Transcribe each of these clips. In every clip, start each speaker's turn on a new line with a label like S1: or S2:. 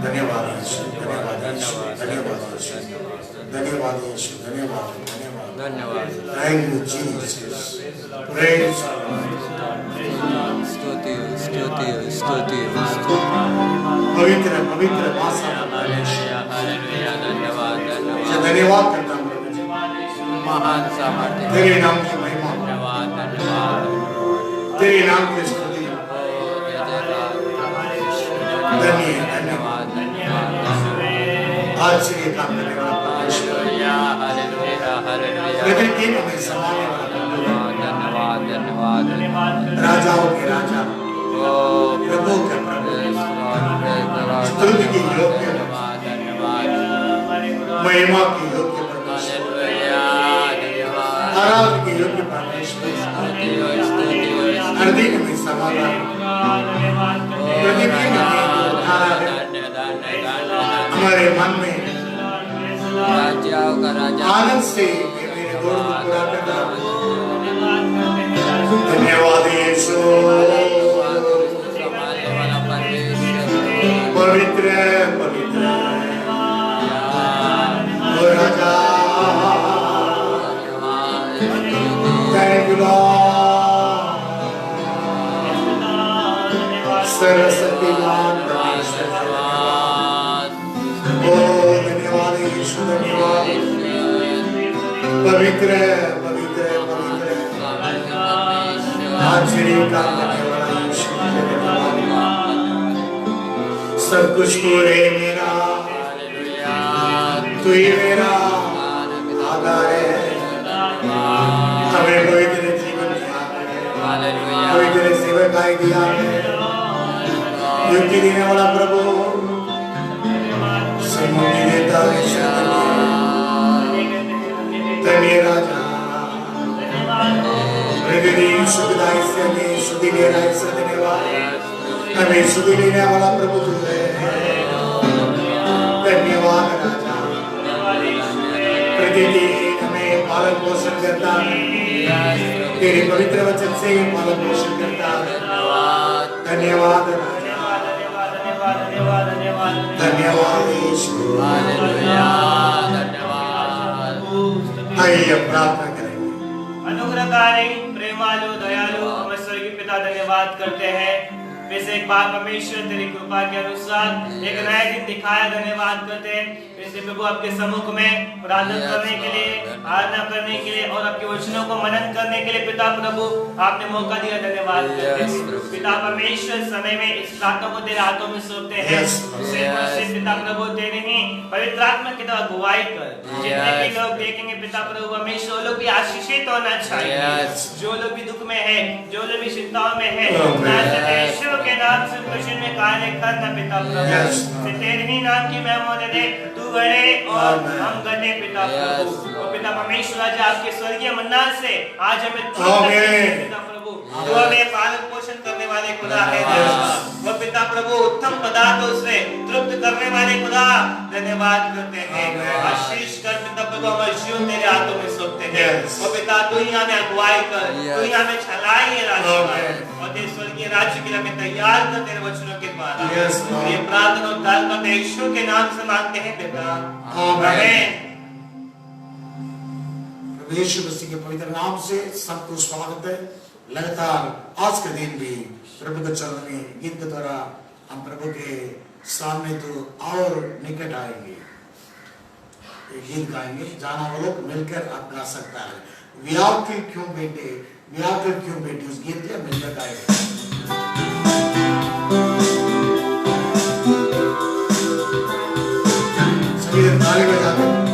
S1: धन्यवाद यीशु, धन्यवाद यीशु, धन्यवाद यीशु, धन्यवाद यीशु, धन्यवाद, धन्यवाद। Thank you Jesus. Praise
S2: स्तुति स्तुति स्तुति
S1: पवित्र पवित्र भाषा
S2: धन्यवाद धन्यवाद
S1: धन्यवाद करता हूँ प्रभु जी।
S2: महान सामर्थ्य
S1: तेरे नाम की महिमा,
S2: धन्यवाद धन्यवाद
S1: तेरे नाम की स्तुति। धन्य
S2: धन्यवाद धन्यवाद
S1: आज से ये काम करने वाला परमेश्वर, प्रकृति में हमें समाने वाला
S2: धन्यवाद धन्यवाद
S1: राजाओं के राजा, प्रभु के प्रभु, स्तुति की योग्य, महिमा की योग्य परमेश्वर, आराधना की योग्य परमेश्वर, हृदय में समाधान, प्रतिदिन हमारे मन में आनंद से मेरे दौड़ को पूरा करना। धन्यवाद यीशु, पवित्र पवित्र ओ राजा, थैंक यू लॉर्ड, सर्वशक्तिमान परमेश्वर, ओ धन्यवाद यीशु, धन्यवाद। पवित्र पवित्र पवित्र आश्चर्य काम करने वाला यीशु, सब कुछ तू है मेरा, तू ही मेरा आधार है। हमें पवित्र जीवन दिया है, पवित्र सेवकाई दिया है, युक्ति देने वाला प्रभु, सम्मुति देता है। धन्य राजा, प्रतिदिन सुखदाई से हमें सुधि ले रहा है, धन्यवाद। हमें सुधि लेने वाला प्रभु तू है, धन्यवाद राजा। प्रतिदिन हमें पालन पोषण करता है, तेरे पवित्र वचन से पालन पोषण करता है। धन्यवाद राजा, धन्यवाद यीशु, आइए प्रार्थना करेंगे।
S3: अनुग्रहकारी, प्रेमालु, दयालु हमें स्वर्गीय पिता धन्यवाद करते हैं। फिर से एक बार परमेश्वर तेरी कृपा के अनुसार एक नया दिन दिखाया, धन्यवाद करते हैं। फिर से प्रभु आपके सम्मुख में प्रार्थना करने के लिए, आराधना करने के लिए और आपके वचनों को मनन करने के लिए पिता प्रभु आपने मौका दिया, धन्यवाद करते हैं। पिता परमेश्वर समय में इस प्रार्थना को तेरे हाथों में सौंपते हैं। पिता प्रभु तेरे ही पवित्र आत्मा की तरह अगुवाई कर, जितने भी लोग देखेंगे पिता प्रभु परमेश्वर वो लोग भी आशीषित होना चाहिए। जो लोग भी दुख में है, जो लोग भी चिंताओं में है, के नाम से खुशी में कार्य करना पिता प्रभु, तेरे ही नाम की महिमा दे, तू बड़े और हम घटे पिता प्रभु। और पिता परमेश्वर आज आपके स्वर्गीय मन्ना से आज हमें पिता प्रभु, तू हमें पालन पोषण करने वाले खुदा है। वो पिता प्रभु उत्तम पदार्थों से तृप्त करने वाले खुदा, धन्यवाद करते हैं। आशीष कर पिता प्रभु, हमारे जीवन तेरे हाथों में सौंपते हैं। वो पिता तू ही हमें अगुवाई कर, तू ही हमें चलाई है रास्ते और तेरे स्वर्गीय राज्य के लिए हमें तैयार कर तेरे वचनों के द्वारा। ये प्रार्थना उद्धार करते यीशु के नाम से मांगते हैं पिता, आमीन।
S1: प्रभु यीशु मसीह के पवित्र नाम से सबको स्वागत है। लगातार आज के दिन भी प्रभु के चरणों में गीत के द्वारा हम प्रभु के सामने तो और निकट आएंगे, गीत गाएंगे। जाना वो लोग मिलकर आप गा सकता है। व्याकुल क्यों बेटे, व्याकुल क्यों बेटे, उस गीत के मिलकर गाएंगे। सभी ताली बजाते हैं।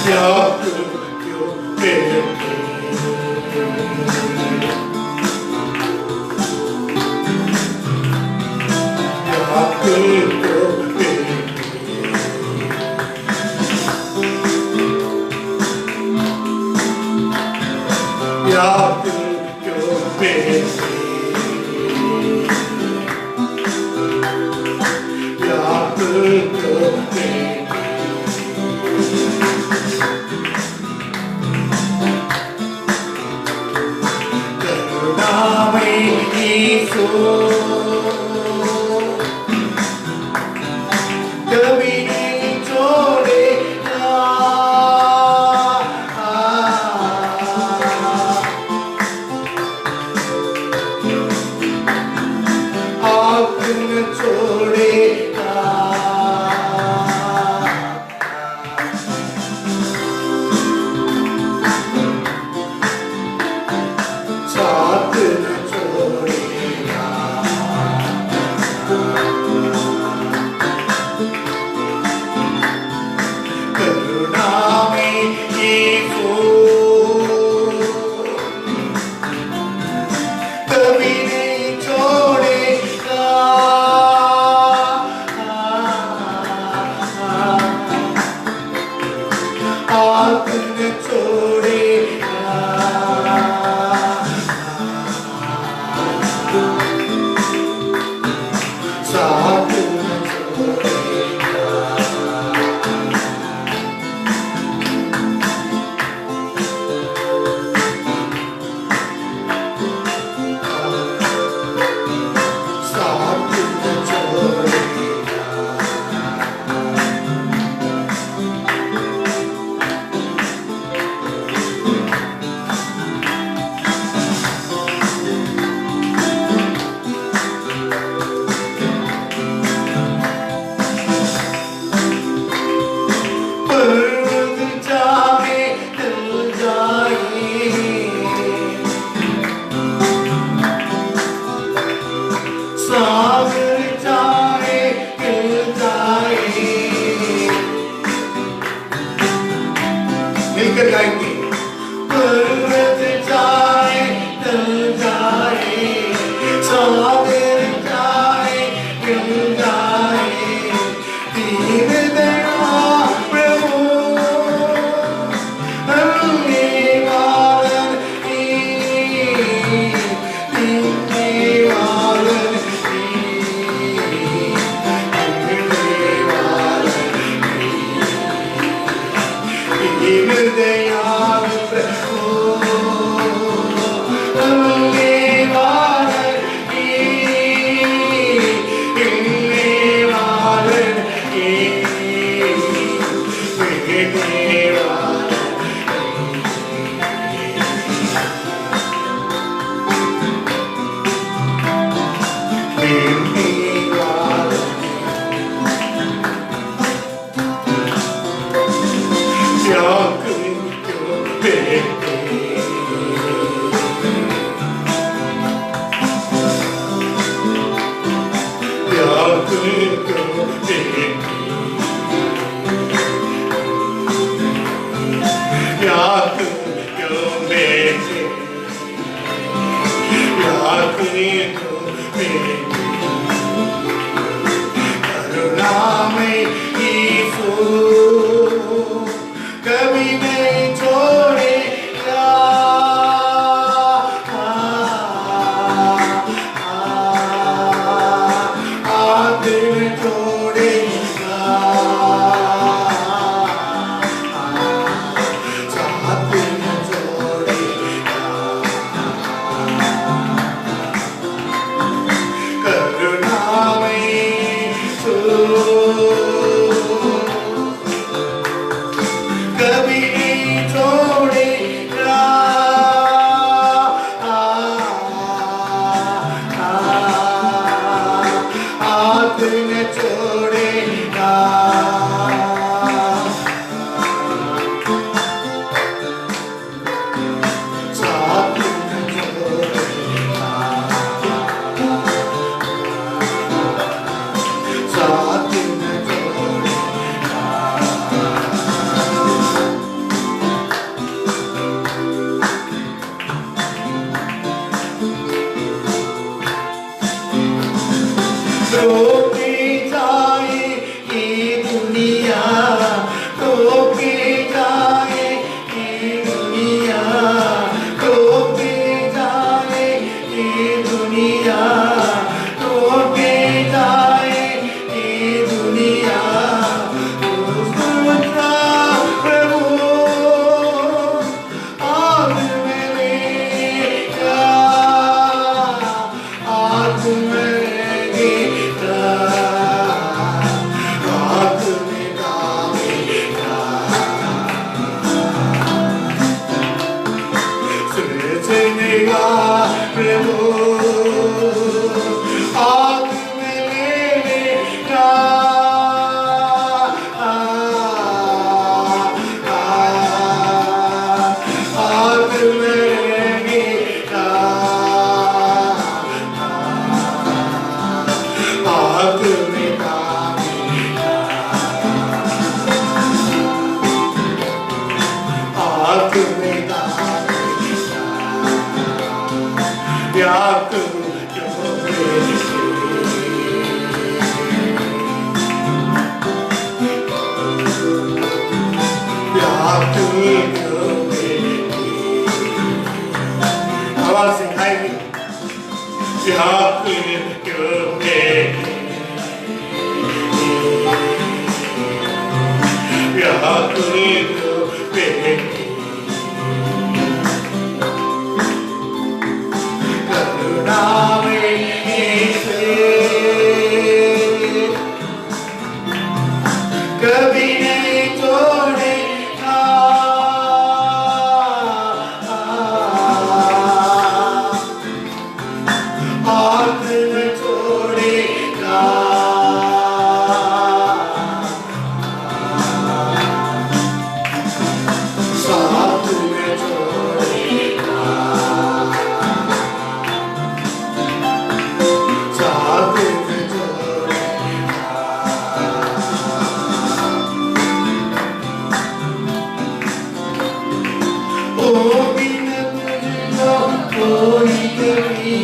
S1: व्याकुल क्यों
S4: कर
S1: व्याकुल क्यों मेरे व्याकुल क्यों मेरे आवाज से गाएंगे व्याकुल क्यों मेरे व्याकुल क्यों मेरे कभी नहीं छोड़ेगा हाथ में छोड़ेगा साथ में छोड़ेगा साथ में छोड़ेगा ओ बिना तुझको कोई कभी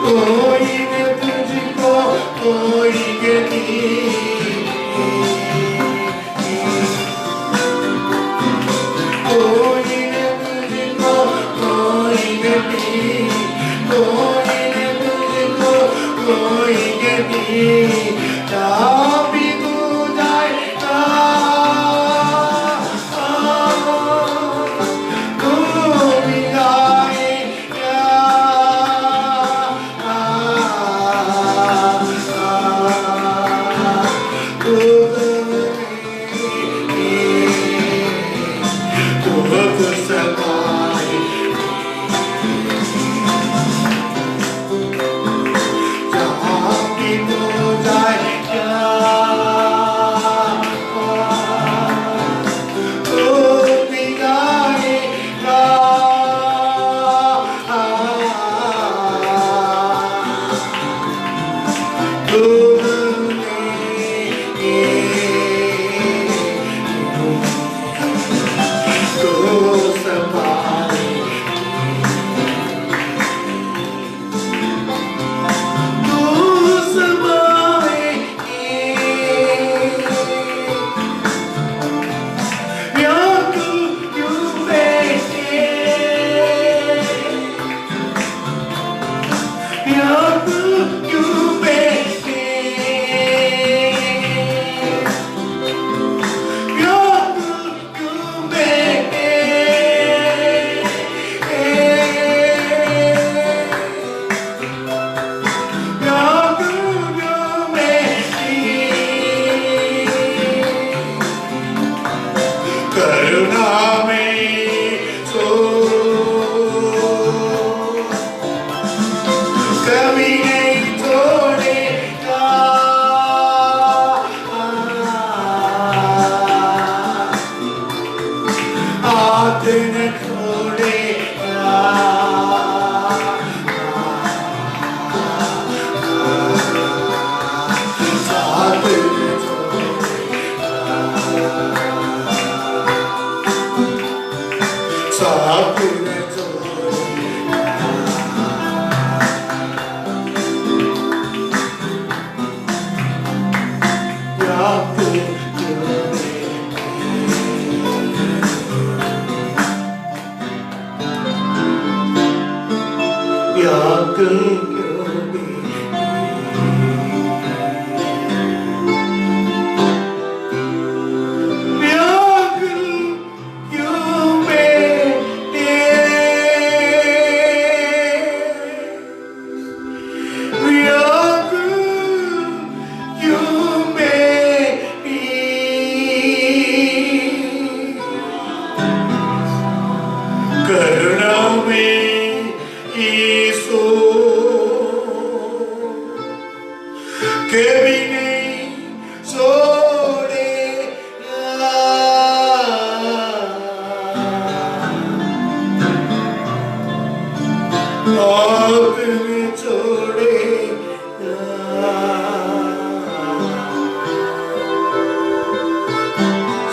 S1: कोई न तुझको कोई गति कोई न तुझको कोई गति कोई न तुझको कोई गति भी तू जाएगा तू भी जाएगा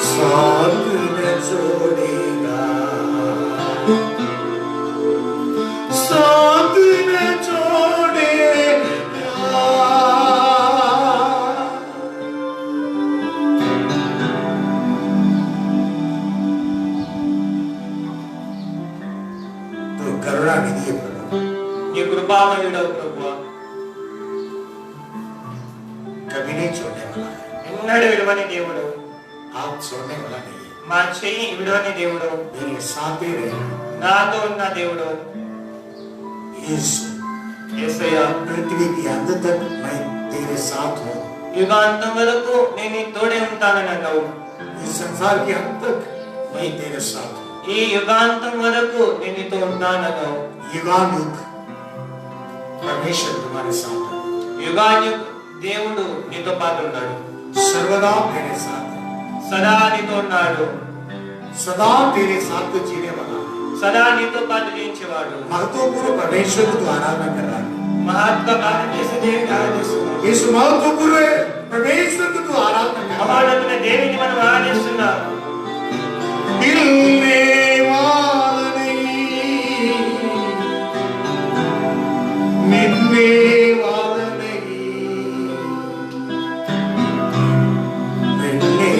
S1: साथ न छोड़ेगा करुणा निधि है प्रभु,
S3: నీ కృపామయుడవు ప్రభువా,
S1: कभी नहीं छोड़ने वाला है।
S3: ఎన్నడూ విడువని దేవుడు,
S1: आप छोड़ने वाला नहीं है।
S3: మా చెయ్యి విడువని దేవుడు,
S1: मेरे साथ ही रहे
S3: నాతో ఉన్న దేవుడు.
S1: यीशु,
S3: యేసయ్యా,
S1: पृथ्वी के अंत तक मैं तेरे साथ हूँ।
S3: యుగాంతం వరకు నేను నీ తోడే ఉంటానని అన్నావు.
S1: इस संसार के अंत तक मैं तेरे साथ हूँ।
S3: ఈ యుగాంతం వరకు నేను నీతో ఉంటానన్నావు.
S1: युगानुग परमेश्वर तुम्हारे साथ है,
S3: యుగాన్యుగ్ దేవుడు నీతో పాటు ఉన్నాడు.
S1: सर्वदा मेरे साथ है,
S3: సదా నీతో ఉన్నాడు.
S1: सदा तेरे साथ जीने वाला है।
S3: సదా నీతో పాటు జీవించేవాడు.
S1: महत्वपूर्ण परमेश्वर को तू आराधना कर रहा है।
S3: మహాత్కారం చేసే దేవుని ఆరాధిస్తున్నాం.
S1: इस महत्वपूर्ण परमेश्वर को तू आराधना कर रहा है।
S3: మహోన్నతుల దేవుని మనం ఆరాధిస్తున్నాం.
S1: मिलने वाला नहीं, मिलने वाला नहीं, मिलने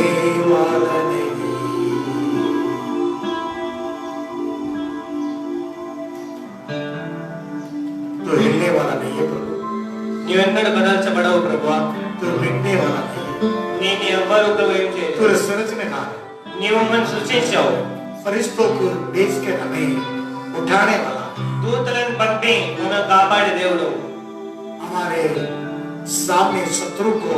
S1: वाला नहीं। तो हिलने वाला नहीं है प्रभु,
S3: నీవెన్నడూ బదల్చబడవు ప్రభువా.
S1: तो मिटने वाला नहीं है।
S3: నేను ఎవ్వరు ఉపయోగం
S1: तो
S3: చేయలేదు.
S1: संरचनाकार है,
S3: నీవు మమ్మల్ని సృష్టించావు.
S1: फरिश्तों को भेज के हमें उठाने वाला,
S3: దూతలను పంపి మనం కాపాడే దేవుడు.
S1: हमारे सामने शत्रु को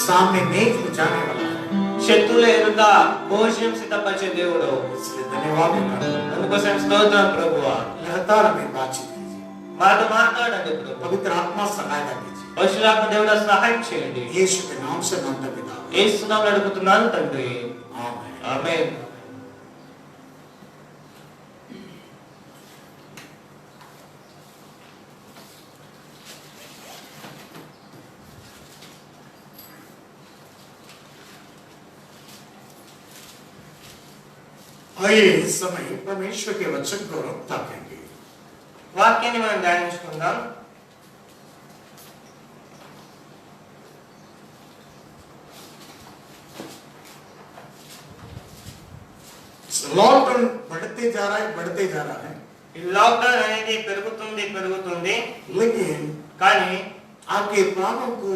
S1: सामने मेज बिछाने वाला है।
S3: శత్రువుల ఎదుట భోజనం సిద్ధపరిచే దేవుడు.
S1: इसलिए धन्यवाद देता हूं।
S3: అందుకోసం స్తోత్రం ప్రభువా.
S1: लगातार हमें बातचीत कीजिए,
S3: మాతో మాట్లాడండి ప్రభు.
S1: पवित्र आत्मा सहायता कीजिए।
S3: పరిశుద్ధాత్మ దేవుడా సహాయం చేయండి.
S1: यीशु के नाम से मांगता पिता,
S3: యేసు నామములో అడుగుతున్నాను తండ్రి.
S1: आमीन।
S3: ఆమేన్.
S1: आइए इस समय परमेश्वर के वचन को हम ताकेंगे।
S3: వాక్యాన్ని మనం ధ్యానించుకుందాం.
S1: लॉकडाउन बढ़ते जा रहा है, बढ़ते जा रहा है,
S3: ఈ లాక్డౌన్ అనేది పెరుగుతుంది.
S1: लेकिन
S3: కానీ
S1: आपके पापों को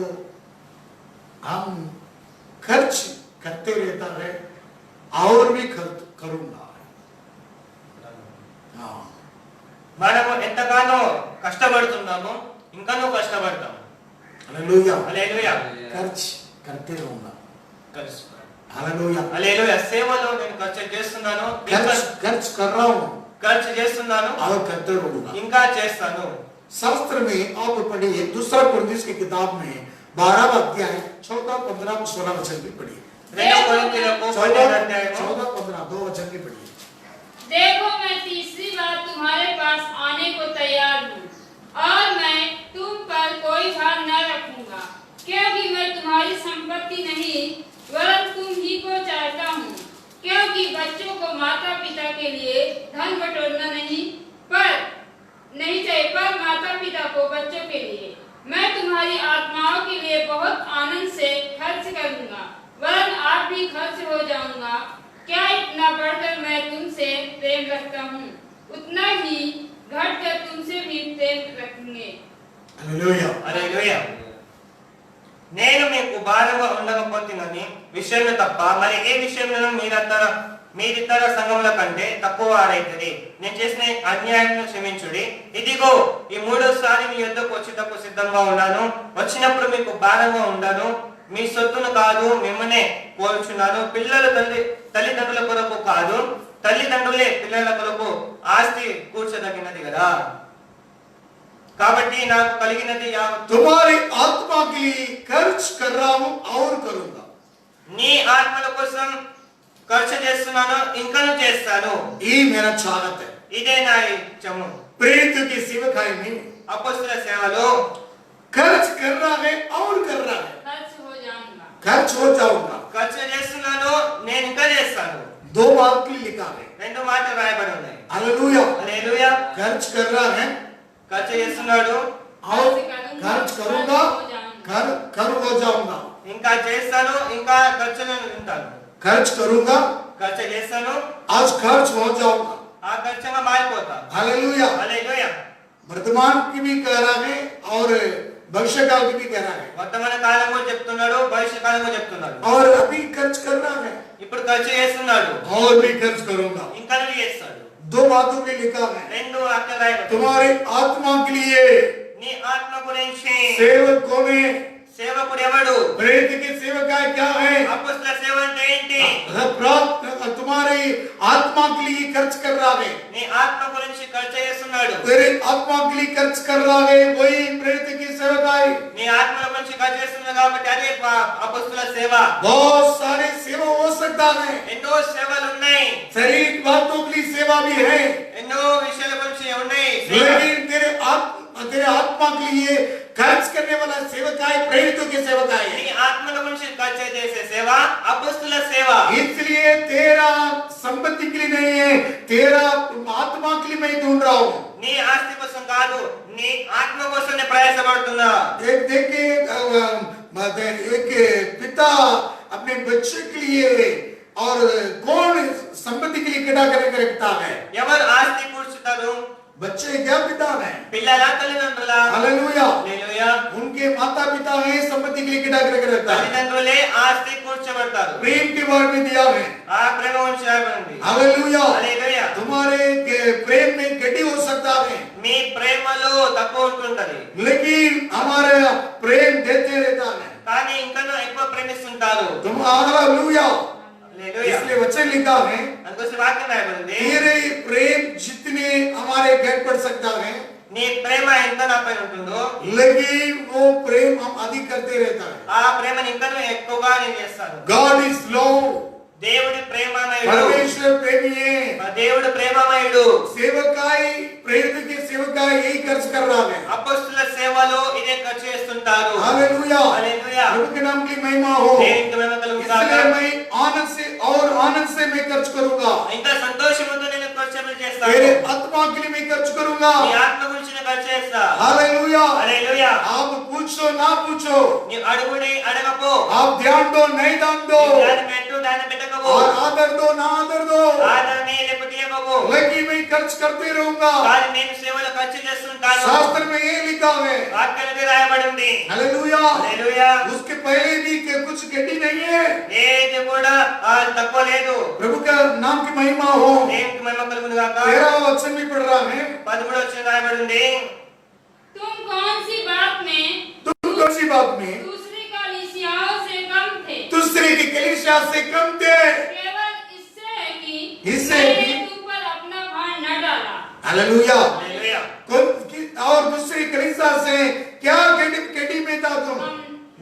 S1: हम खर्च करते रहता है और भी खर्च करूंगा। हाँ,
S3: మనము ఎంతగానో కష్టపడుతున్నాము, ఇంకానూ కష్టపడతాం.
S1: हालेलुया,
S3: హల్లెలూయా.
S1: खर्च करते रहूंगा।
S3: ఖర్చు.
S1: हालेलुया,
S3: హల్లెలూయా. సేవలో నేను ఖర్చు చేస్తున్నాను,
S1: खर्च कर रहा हूँ
S3: ఖర్చు చేస్తున్నాను,
S1: और करते रहूंगा।
S3: ఇంకా చేస్తాను.
S1: शास्त्र में आप पढ़िए, दूसरा कुरिन्थियों की किताब में 12वां अध्याय 14, 15, 16 वचन की पढ़िए।
S3: 2 కొరింథీయులకు 12వ అధ్యాయము
S1: 14, 15, 2 वचन की पढ़िए।
S4: देखो मैं तीसरी बार तुम्हारे पास आने को तैयार हूँ और मैं तुम पर कोई भार न रखूंगा, क्योंकि मैं तुम्हारी संपत्ति नहीं वरन तुम ही को चाहता हूँ। क्योंकि बच्चों को माता पिता के लिए धन बटोरना नहीं चाहिए, पर माता पिता को बच्चों के लिए। मैं तुम्हारी आत्माओं के लिए बहुत आनंद से खर्च करूंगा, वरन आप भी खर्च हो जाऊंगा। क्या इतना बढ़कर मैं तुमसे प्रेम रखता हूँ, उतना ही घटकर तुमसे भी प्रेम रखेंगे।
S1: हालेलुया,
S3: హల్లెలూయా. నేను మీకు భారంగా ఉండకపోతున్నాని విషయంలో తప్ప మరి ఏ విషయంలో మీరితర సంఘముల కంటే తక్కువ వారైతుంది. నేను చేసిన అన్యాయం క్షమించుడి. ఇదిగో ఈ మూడోసారి మీ యొద్దకు వచ్చేటప్పుడు సిద్ధంగా ఉన్నాను. వచ్చినప్పుడు మీకు భారంగా ఉండను. మీ సొత్తును కాదు మిమ్మల్ని కోరుచున్నాను. పిల్లలు తల్లిదండ్రుల కొరకు కాదు, తల్లిదండ్రులే పిల్లల కొరకు ఆస్తి కూర్చోదగినది కదా. కాబట్టి నాకు కలిగినది
S1: तुम्हारी आत्मा के लिए खर्च कर रहा हूं और करूंगा।
S3: నీ ఆత్మల కోసం ఖర్చు చేస్తున్నాను, ఇంకను చేస్తాను.
S1: ये मेरा चाहत है।
S3: ఇదే నా ఇష్టము.
S1: प्रेरित की सेवकाई में
S3: అపొస్తలుల సేవలో
S1: खर्च कर रहा है और कर रहा है,
S4: खर्च हो जाऊंगा,
S1: खर्च हो जाऊंगा।
S3: ఖర్చు చేస్తున్నాను, నేను ఇంకా చేస్తాను.
S1: दो बात की लिखा है।
S3: రెండు మాటలు రాయబడి ఉన్నాయి.
S1: हालेलुया,
S3: హల్లెలూయా.
S1: खर्च कर रहा है
S3: ఖర్చు చేస్తున్నాడు,
S1: और खर्च करूंगा, कर हो जाऊंगा।
S3: ఇంకా చేస్తాను, ఇంకా ఖర్చులను వింటాను.
S1: खर्च करूंगा,
S3: ఖర్చు చేస్తాను,
S1: आज खर्च हो जाऊंगा।
S3: ఖచ్చితంగా మారిపోతాం.
S1: हालेलुया।
S3: హల్లెలూయా.
S1: वर्तमान की भी कह रहा है और भविष्य काल की भी कह रहा है
S3: వర్తమాన కాలం కూడా చెప్తున్నాడు, భవిష్య కాలం కూడా చెప్తున్నాడు.
S1: और अभी खर्च कर रहा है
S3: ఇప్పుడు ఖర్చు చేస్తున్నాడు,
S1: और भी खर्च करूंगा।
S3: ఇంకా చేస్తాడు.
S1: दो बातों में लिखा है,
S3: రెండు వాక్యాలు రాయబడ్డాయి.
S1: तुम्हारी आत्मा के लिए
S3: నీ ఆత్మ గురించి
S1: सेवक कौन है?
S3: సేవకుడు ఎవడు?
S1: प्रेरित की सेवकाई क्या है?
S3: అపొస్తలుల సేవ అంటే ఏంటి?
S1: तुम्हारी आत्मा के लिए खर्च कर रहा है,
S3: నీ ఆత్మ గురించి ఖర్చు చేస్తున్నాడు.
S1: तेरे आत्मा के लिए खर्च कर रहा है, वही प्रेरित की सेवकाई।
S3: నీ ఆత్మ గురించి ఖర్చు చేస్తున్నాడు కాబట్టి అదే అపొస్తలుల సేవ.
S1: बहुत सारे सेवा हो सकता है,
S3: ఎన్నో సేవలు ఉన్నాయి,
S1: शारीरिक बातों के लिए सेवा भी है,
S3: ఎన్నో విషయాల గురించి ఉన్నాయి సేవ.
S1: लेकिन तेरे आत्मा के लिए खर्च करने वाला सेवकाई प्रेरितों की सेवकाई
S3: నీ
S1: है।
S3: ఆత్మల గురించి ఖర్చు చేసే సేవ అపొస్తలుల సేవ.
S1: इसलिए तेरा संपत्ति के लिए नहीं है, तेरा आत्मा के लिए मैं ढूंढ रहा हूँ।
S3: నీ ఆస్తి కోసం కాదు, నీ ఆత్మ కోసం నేను ప్రయాసపడుతున్నా.
S1: एक देखिए एक पिता अपने बच्चे के लिए और कौन संपत्ति के लिए इकट्ठा करके रखता है?
S3: ఎవరు ఆస్తి కూర్చుతారు?
S1: बच्चे क्या पिता है?
S3: పిల్లల తల్లిదండ్రుల.
S1: हालेलुया।
S3: హల్లెలూయా.
S1: उनके माता पिता है संपत्ति के लिए इकट्ठा करके रखता है।
S3: తల్లిదండ్రులే ఆస్తి కూర్చోబెడతారు.
S1: प्रेम के बारे में दिया है।
S3: ఆ ప్రేమ గురించి రాయబడింది.
S1: हालेलुया।
S3: హల్లెలూయా.
S1: तुम्हारे प्रेम में गड्डी हो सकता है,
S3: మీ ప్రేమలో తక్కువ ఉంటుంటది,
S1: लेकिन हमारा प्रेम देते रहता है।
S3: కానీ ఇంకా ఎక్కువ ప్రేమిస్తుంటారు.
S1: तुम हालेलुया।
S3: హల్లెలూయా.
S1: इसलिए वचन लिखा है,
S3: అందుకోసం వాక్యం రాయబడింది.
S1: तेरे प्रेम जितने हमारे घर पड़ सकता है,
S3: నీ ప్రేమ ఎంత నాపై ఉంటుందో
S1: लेकिन वो प्रेम हम अधिक करते रहता है।
S3: ఆ ప్రేమని ఇంకా ఎక్కువగా నేను చేస్తాను.
S1: गॉड इज लव,
S3: దేవుడి ప్రేమమయుడు.
S1: परमेश्वर प्रेमी है।
S3: దేవుడు ప్రేమమయుడు.
S1: सेवकाई प्रेरित की सेवकाई यही खर्च कर रहा है।
S3: అపొస్తలుల సేవలో ఇదే ఖర్చు చేస్తుంటారు.
S1: हालेलुया।
S3: హల్లెలూయా.
S1: प्रभु के नाम की महिमा हो।
S3: దేవునికి మహిమ కలుగును గాక.
S1: इसलिए मैं आनंद से और आनंद से मैं खर्च करूंगा।
S3: ఇంకా సంతోషంతో నేను ఖర్చు చేస్తాను.
S1: तेरे आत्मा के लिए मैं खर्च करूंगा।
S3: నీ ఆత్మ గురించి నేను ఖర్చు చేస్తా.
S1: हालेलुया।
S3: హల్లెలూయా.
S1: आप पूछो ना पूछो,
S3: నీ అడుగుడి అడగపో,
S1: आप ध्यान दो नहीं ध्यान दो,
S3: దాన్ని పెట్టు దాన్ని పెట్టకపో,
S1: और आदर दो ना आदर दो,
S3: ఆదరణి లేకపోతే ఇవ్వకపో,
S1: लेकिन मैं खर्च करते रहूंगा।
S3: కానీ నేను సేవలో ఖర్చు చేస్తుంటాను.
S1: शास्त्र में ये लिखा है।
S3: వాక్యానికి రాయబడింది.
S1: हालेलुया।
S3: హల్లెలూయా.
S1: उसके पहले भी कुछ गड्डी नहीं है।
S3: ఏది కూడా తక్కువ లేదు.
S1: प्रभु का नाम की महिमा हो।
S3: దేవునికి మహిమ కలుగును గాక.
S1: 13वां वचन भी पढ़ रहा है।
S3: 13 వచనం రాయబడింది.
S4: तुम कौन सी बात में
S1: तुम कौन सी बात में
S4: दूसरी कलीसियाओं से कम थे?
S1: दूसरे की कलीसिया से कम थे?
S4: केवल इससे है कि
S1: इससे
S4: मैंने
S1: कि-
S4: तुम पर अपना भार न डाला।
S1: हालेलुया।
S3: హల్లెలూయా.
S1: और दूसरी कलीसिया से क्या गड्डी में था तुम?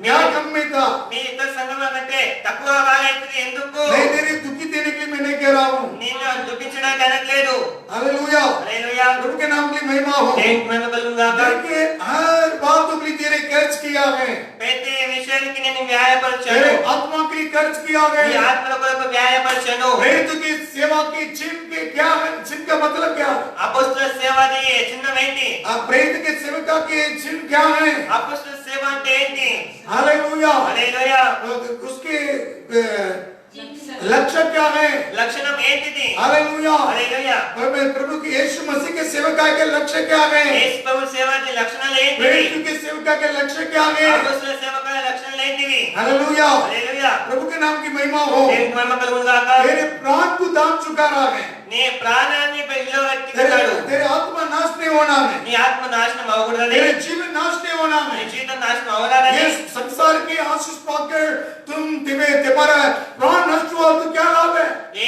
S1: क्या कम में था?
S3: మీ ఇద్దరు సంఘముల కంటే తక్కువ బాగా అవుతుంది. ఎందుకు?
S1: नहीं तेरे दुखी देने के लिए मैं नहीं कह रहा हूँ।
S3: నేను దుఃఖించడానికి అనట్లేదు.
S1: हालेलुया।
S3: హల్లెలూయా.
S1: प्रभु के नाम की महिमा हो।
S3: దేవునికి మహిమ కలుగును గాక.
S1: देखिए हर बातों के लिए तेरे खर्च किया है,
S3: ప్రతి విషయానికి నేను వ్యాయపరచాను.
S1: तेरे आत्मा के लिए खर्च किया
S3: నీ
S1: है।
S3: ఆత్మల కొరకు వ్యాయపరచాను.
S1: प्रेरित की सेवा की चिन्ह के क्या है? चिन्ह का मतलब क्या है?
S3: అపొస్తలుల సేవది చిన్నమేంటి?
S1: प्रेरित के सेवका के चिन्ह क्या है?
S3: అపొస్తలుల సేవ అంటే ఏంటి?
S1: हालेलुया।
S3: హల్లెలూయా.
S1: उसके लक्ष्य क्या है?
S3: లక్షణం ఏంటిది?
S1: हालेलुया।
S3: హల్లెలూయా.
S1: प्रभु की यीशु मसीह के सेवका के लक्ष्य क्या है?
S3: యేసు ప్రభు సేవది లక్షణాలు ఏంటివి?
S1: प्रेरित के सेवका के लक्ष्य क्या है?
S3: అపొస్తలుల సేవకుల లక్షణాలు ఏంటివి?
S1: हालेलुया।
S3: హల్లెలూయా.
S1: प्रभु के नाम की महिमा हो।
S3: దేవునికి మహిమ కలుగును గాక.
S1: तेरे प्राण को दान चुका रहा है,
S3: నీ ప్రాణాన్ని బలిలో వ్యక్తిస్తున్నాడు.
S1: तेरे आत्मा नाश नहीं होना है,
S3: నీ ఆత్మ నాశనం అవ్వకూడదని,
S1: तेरे जीवन नाश नहीं होना
S3: నీ
S1: है।
S3: జీవితం నాశనం అవ్వాలని.
S1: ये संसार की आशीष पाकर तुम्हारा प्राण नष्ट हुआ तो क्या लाभ है?
S3: ఏ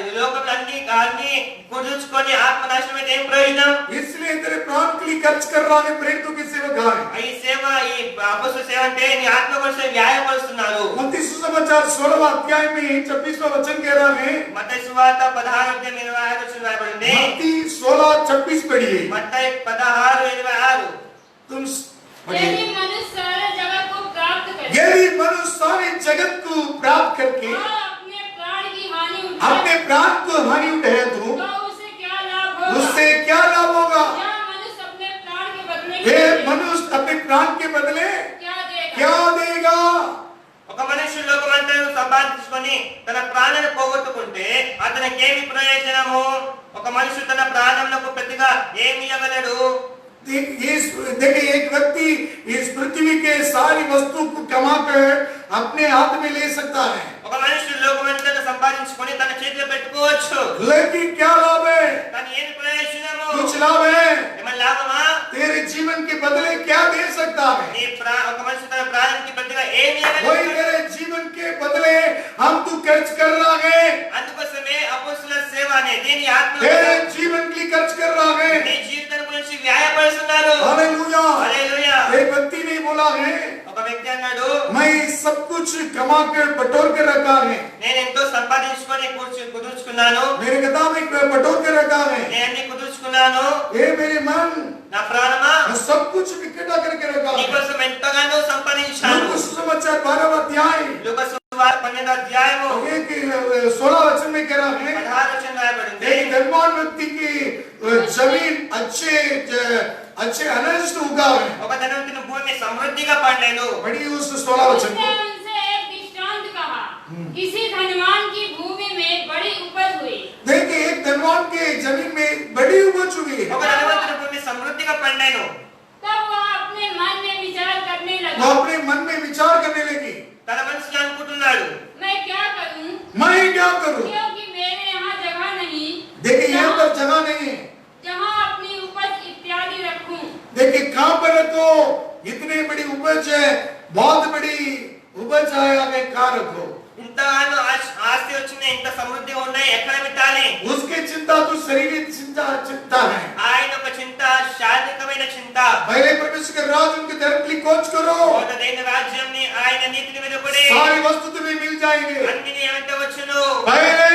S3: ఈ లోకంలో అన్ని కుదుర్చుకొని ఆత్మ నాశనం అయితే ఏం ప్రయోజనం?
S1: इसलिए तेरे प्राण के लिए खर्च कर रहा है प्रेरितों की सेवका है।
S3: ఈ సేవ, ఈ అపొస్తలుల సేవ అంటే నీ ఆత్మ కోసం వ్యాయపరుస్తున్నారు.
S1: मत्ती सुसमाचार 16वां अध्याय में 26वां वचन कह रहा है।
S3: మత్తయి సువార్త 16:26 వచనం రాయబడింది.
S1: मत्ती 16:26 पढ़िए।
S3: మత్తయి 16:26.
S1: तुम
S4: यदि मनुष्य सारे जगत को प्राप्त करे
S1: यदि मनुष्य सारे जगत को प्राप्त करके
S4: और अपने प्राण की हानि
S1: अपने
S4: उठाए
S1: प्राण को हानि उठाए तो
S4: तो उसे क्या लाभ होगा?
S1: उससे क्या लाभ होगा?
S4: या मनुष्य अपने प्राण के बदले
S1: ये मनुष्य अपने प्राण के बदले
S4: क्या देगा?
S1: क्या देगा?
S3: ఒక మనిషి లోకమంతా సంపాదించుకొని సంపాదించుకొని తన ప్రాణాన్ని పోగొట్టుకుంటే అతనికి ఏమి ప్రయోజనము? ఒక మనిషి తన ప్రాణంలో ప్రతిగా ఏమి ఇవ్వగలడు?
S1: देखिए एक व्यक्ति इस पृथ्वी के सारी वस्तु को कमाकर अपने हाथ में ले सकता है,
S3: ఒక మనిషి లోకమంతా సంపాదించుకొని తన చేతిలో పెట్టుకోవచ్చు.
S1: लेकिन क्या लाभ है?
S3: కానీ ఏమి ప్రయోజనము?
S1: कुछ लाभ है?
S3: ఏమైనా లాభమా?
S1: तेरे जीवन के बदले क्या दे सकता है?
S3: ఒక మనిషి తన ప్రాణానికి ప్రతిగా ఏమి
S1: वही
S3: ఇవ్వగలడు?
S1: तेरे जीवन के बदले हम तू खर्च कर रहा है,
S3: అందుకోసమే అపోస్తలుల సేవ అనేది నీ ఆత్మ
S1: तेरे जीवन के लिए खर्च कर रहा है।
S3: నీ జీవితం గురించి వ్యాయపరుస్తున్నారు.
S1: हालेलुया।
S3: హల్లెలూయా.
S1: एक व्यक्ति ने बोला है,
S3: ఒక వ్యక్తి అన్నాడు,
S1: मैं सब कुछ कमा कर बटोर कर रखा है,
S3: నేను ఎంతో సంపాదించుకొని కుదుర్చుకున్నాను,
S1: मेरे गदा में बटोर कर रखा है,
S3: నేను అన్ని కుదుర్చుకున్నాను.
S1: ये मेरे मन
S3: నా ప్రాణమా
S1: मैं सब कुछ इकट्ठा करके रखा है।
S3: నీకోసం ఎంతగానో సంపాదించాను.
S1: लूका सुसमाचार 12वां अध्याय
S3: లూకా సువార్త 12వ అధ్యాయము
S1: 16 वचन में कह रहा है,
S3: 16 వచనం రాయబడింది.
S1: एक धनवान व्यक्ति की जमीन अच्छे अनाज उगा है।
S3: ఒక ధనవంతుని భూమి సమృద్ధిగా పండేను.
S1: बड़ी उस 16 वचन
S4: उसने
S1: को
S4: उनसे एक दृष्टांत कहा, किसी धनवान की भूमि में बड़ी उपज हुई।
S1: देखिए एक धनवान के जमीन में बड़ी उपज हुई है।
S3: ఒక ధనవంతుని భూమి సమృద్ధిగా పండేను.
S4: तब वह अपने मन में विचार करने
S1: वो
S4: लगा,
S1: अपने मन में विचार करने लगी,
S3: తన మనసులో అనుకుంటున్నాడు,
S4: मैं क्या करूं,
S1: मैं क्या करूं?
S4: क्योंकि मेरे यहाँ जगह नहीं
S1: देखिए यहाँ पर जगह नहीं है।
S4: जहाँ अपनी उपज इत्यादि रखूं।
S1: देखिए कहां पर रखो? इतनी बड़ी उपज है, बहुत बड़ी उपज आया, कहां रखो?
S3: ఇంతగానో ఆస్తి వచ్చినాయి, ఇంత సమృద్ధిగా ఉన్నాయి, ఎక్కడ పెట్టాలి?
S1: उसकी चिंता तो शरीर चिंता है।
S3: ఆయన ఒక చింత, శారీరకమైన చింత.
S1: पहले परमेश्वर के राज उनके धर्म की खोज करो,
S3: మొదట దేవుని రాజ్యంని, ఆయన నీతిని వెతుకుడి,
S1: सारी वस्तु तुम्हें मिल जाएंगे।
S3: అన్ని నీ వెంట వచ్చును.
S1: पहले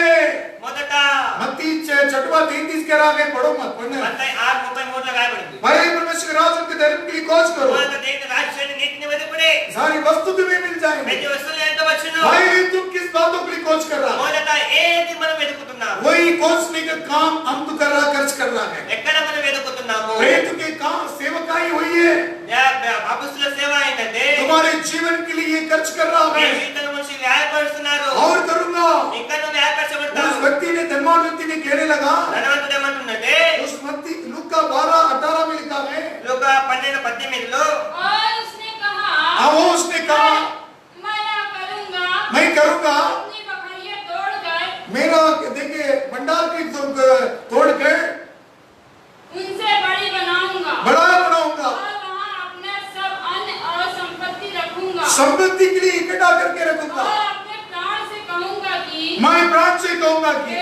S3: మొదట
S1: मत्ती 6:33 कह रहा है, पढ़ो मत पढ़ना।
S3: మత్తయి 6:33 రాయబడింది.
S1: पहले परमेश्वर के राज उनके धर्म की खोज करो,
S3: మొదట దేవుని రాజ్యాన్ని, నీతిని వెతుకుడి,
S1: सारी वस्तु तुम्हें मिल जाएंगे।
S3: ప్రతి వస్తువు ఎంత వచ్చును.
S1: भाई तुम किस बातों के लिए खोज कर रहा है?
S3: మొదట ఏది మనం వెతుకుతున్నాము?
S1: वही खोजने का काम हम तो कर रहा, खर्च कर रहा है।
S3: ఎక్కడ మనం వెతుకుతున్నాము?
S1: प्रेत के काम सेवकाई हुई है,
S3: అపొస్తలుల సేవ ఏంటంటే
S1: तुम्हारे जीवन के लिए ये खर्च कर रहा
S3: మీ
S1: है,
S3: జీవితం గురించి వ్యాయపరుస్తున్నారు.
S1: और करूंगा।
S3: ఇంకా నువ్వు
S1: उस
S3: వ్యాయపరచబడతావు.
S1: व्यक्ति ने धनवान व्यक्ति ने कहने लगा,
S3: ధనవంతుడు ఏమంటున్నాడంటే
S1: उस मत्ती लूका 12:18 में लिखा है,
S3: లూకా 12:18
S4: और उसने कहा,
S1: वो उसने कहा,
S4: मैं यह करूंगा,
S1: मैं करूंगा,
S4: अपनी बकरियां तोड़कर
S1: मेरा देखिए भंडार की तोड़कर
S4: उनसे बड़ी बनाऊंगा,
S1: बड़ा बनाऊंगा,
S4: और वहाँ अपना सब अन्न और संपत्ति रखूंगा,
S1: संपत्ति के लिए इकट्ठा करके रखूंगा।
S4: और अपने प्राण से कहूंगा कि
S1: मैं प्राण से कहूंगा कि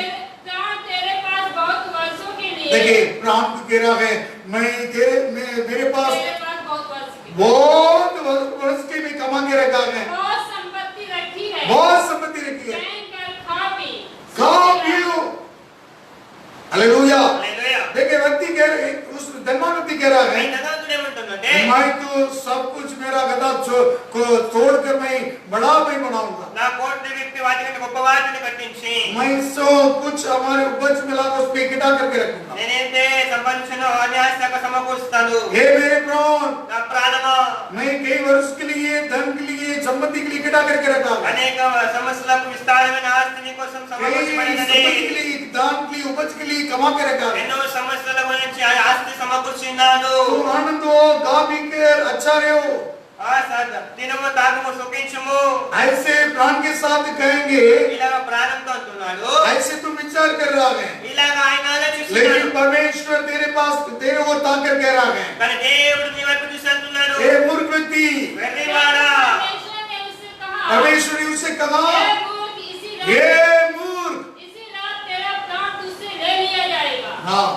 S4: प्राण तेरे पास बहुत वर्षों के लिए,
S1: देखिए प्राण को कह रहा है, मेरे पास
S4: तेरे पास बहुत वर्ष के लिए
S1: बहुत वर्ष के भी कमा के रखा है,
S4: बहुत संपत्ति रखी है,
S1: बहुत संपत्ति रखी है,
S4: चैन कर खा पी,
S1: खाओ पियो। हालेलुया।
S3: హల్లెలూయా.
S1: देखिए व्यक्ति कह रहे, उस धनवान व्यक्ति कह रहा
S3: ఈ
S1: है,
S3: ధనవంతుడు ఏమంటున్నాడంటే
S1: मैं तो सब कुछ मेरा गदा को तोड़कर मैं बड़ा मैं बनाऊंगा,
S3: నా కోటి వ్యక్తి వాటిని గొప్ప వాటిని కట్టించి
S1: मैं सो कुछ हमारे उपज मिलाकर उसको इकट्ठा करके रखूंगा।
S3: నేనైతే సంపాదించిన అన్యాయశాఖ సమకూరుస్తాను.
S1: हे मेरे प्राण,
S3: నా ప్రాణమా,
S1: मैं कई वर्ष के लिए धन के लिए संपत्ति के लिए इकट्ठा करके रखा है,
S3: అనేక సంవత్సరాలకు విస్తారమైన ఆస్తిని కోసం
S1: कई
S3: సమకూర్చబడినది.
S1: संपत्ति के लिए दान के लिए उपज के लिए कमा के रखा है।
S3: ఎన్నో సంవత్సరాల గురించి ఆ ఆస్తి సమకూర్చున్నాను.
S1: तुम आनंद हो, गा पी कर अच्छा रहो,
S3: ఆ తినము తాగము సుఖించము,
S1: ऐसे प्राण के साथ कहेंगे,
S3: ఇలాగ ప్రాణంతో అంటున్నాడు.
S1: ऐसे तुम विचार कर रहा है,
S3: ఇలాగ ఆయన
S1: लेकिन
S3: ఆలోచిస్తున్నాడు.
S1: परमेश्वर तेरे पास तेरे वो ताकर कह रहा है,
S3: కానీ దేవుడు నీ వైపు చూసి అంటున్నాడు,
S1: हे मूर्ख व्यक्ति,
S3: వెర్రివాడా,
S4: परमेश्वर ने उससे कहा,
S1: परमेश्वर ने उससे कहा,
S4: हे मूर्ख,
S1: हे मूर्ख,
S4: इसी रात तेरा प्राण तुझसे ले लिया जाएगा,
S1: हाँ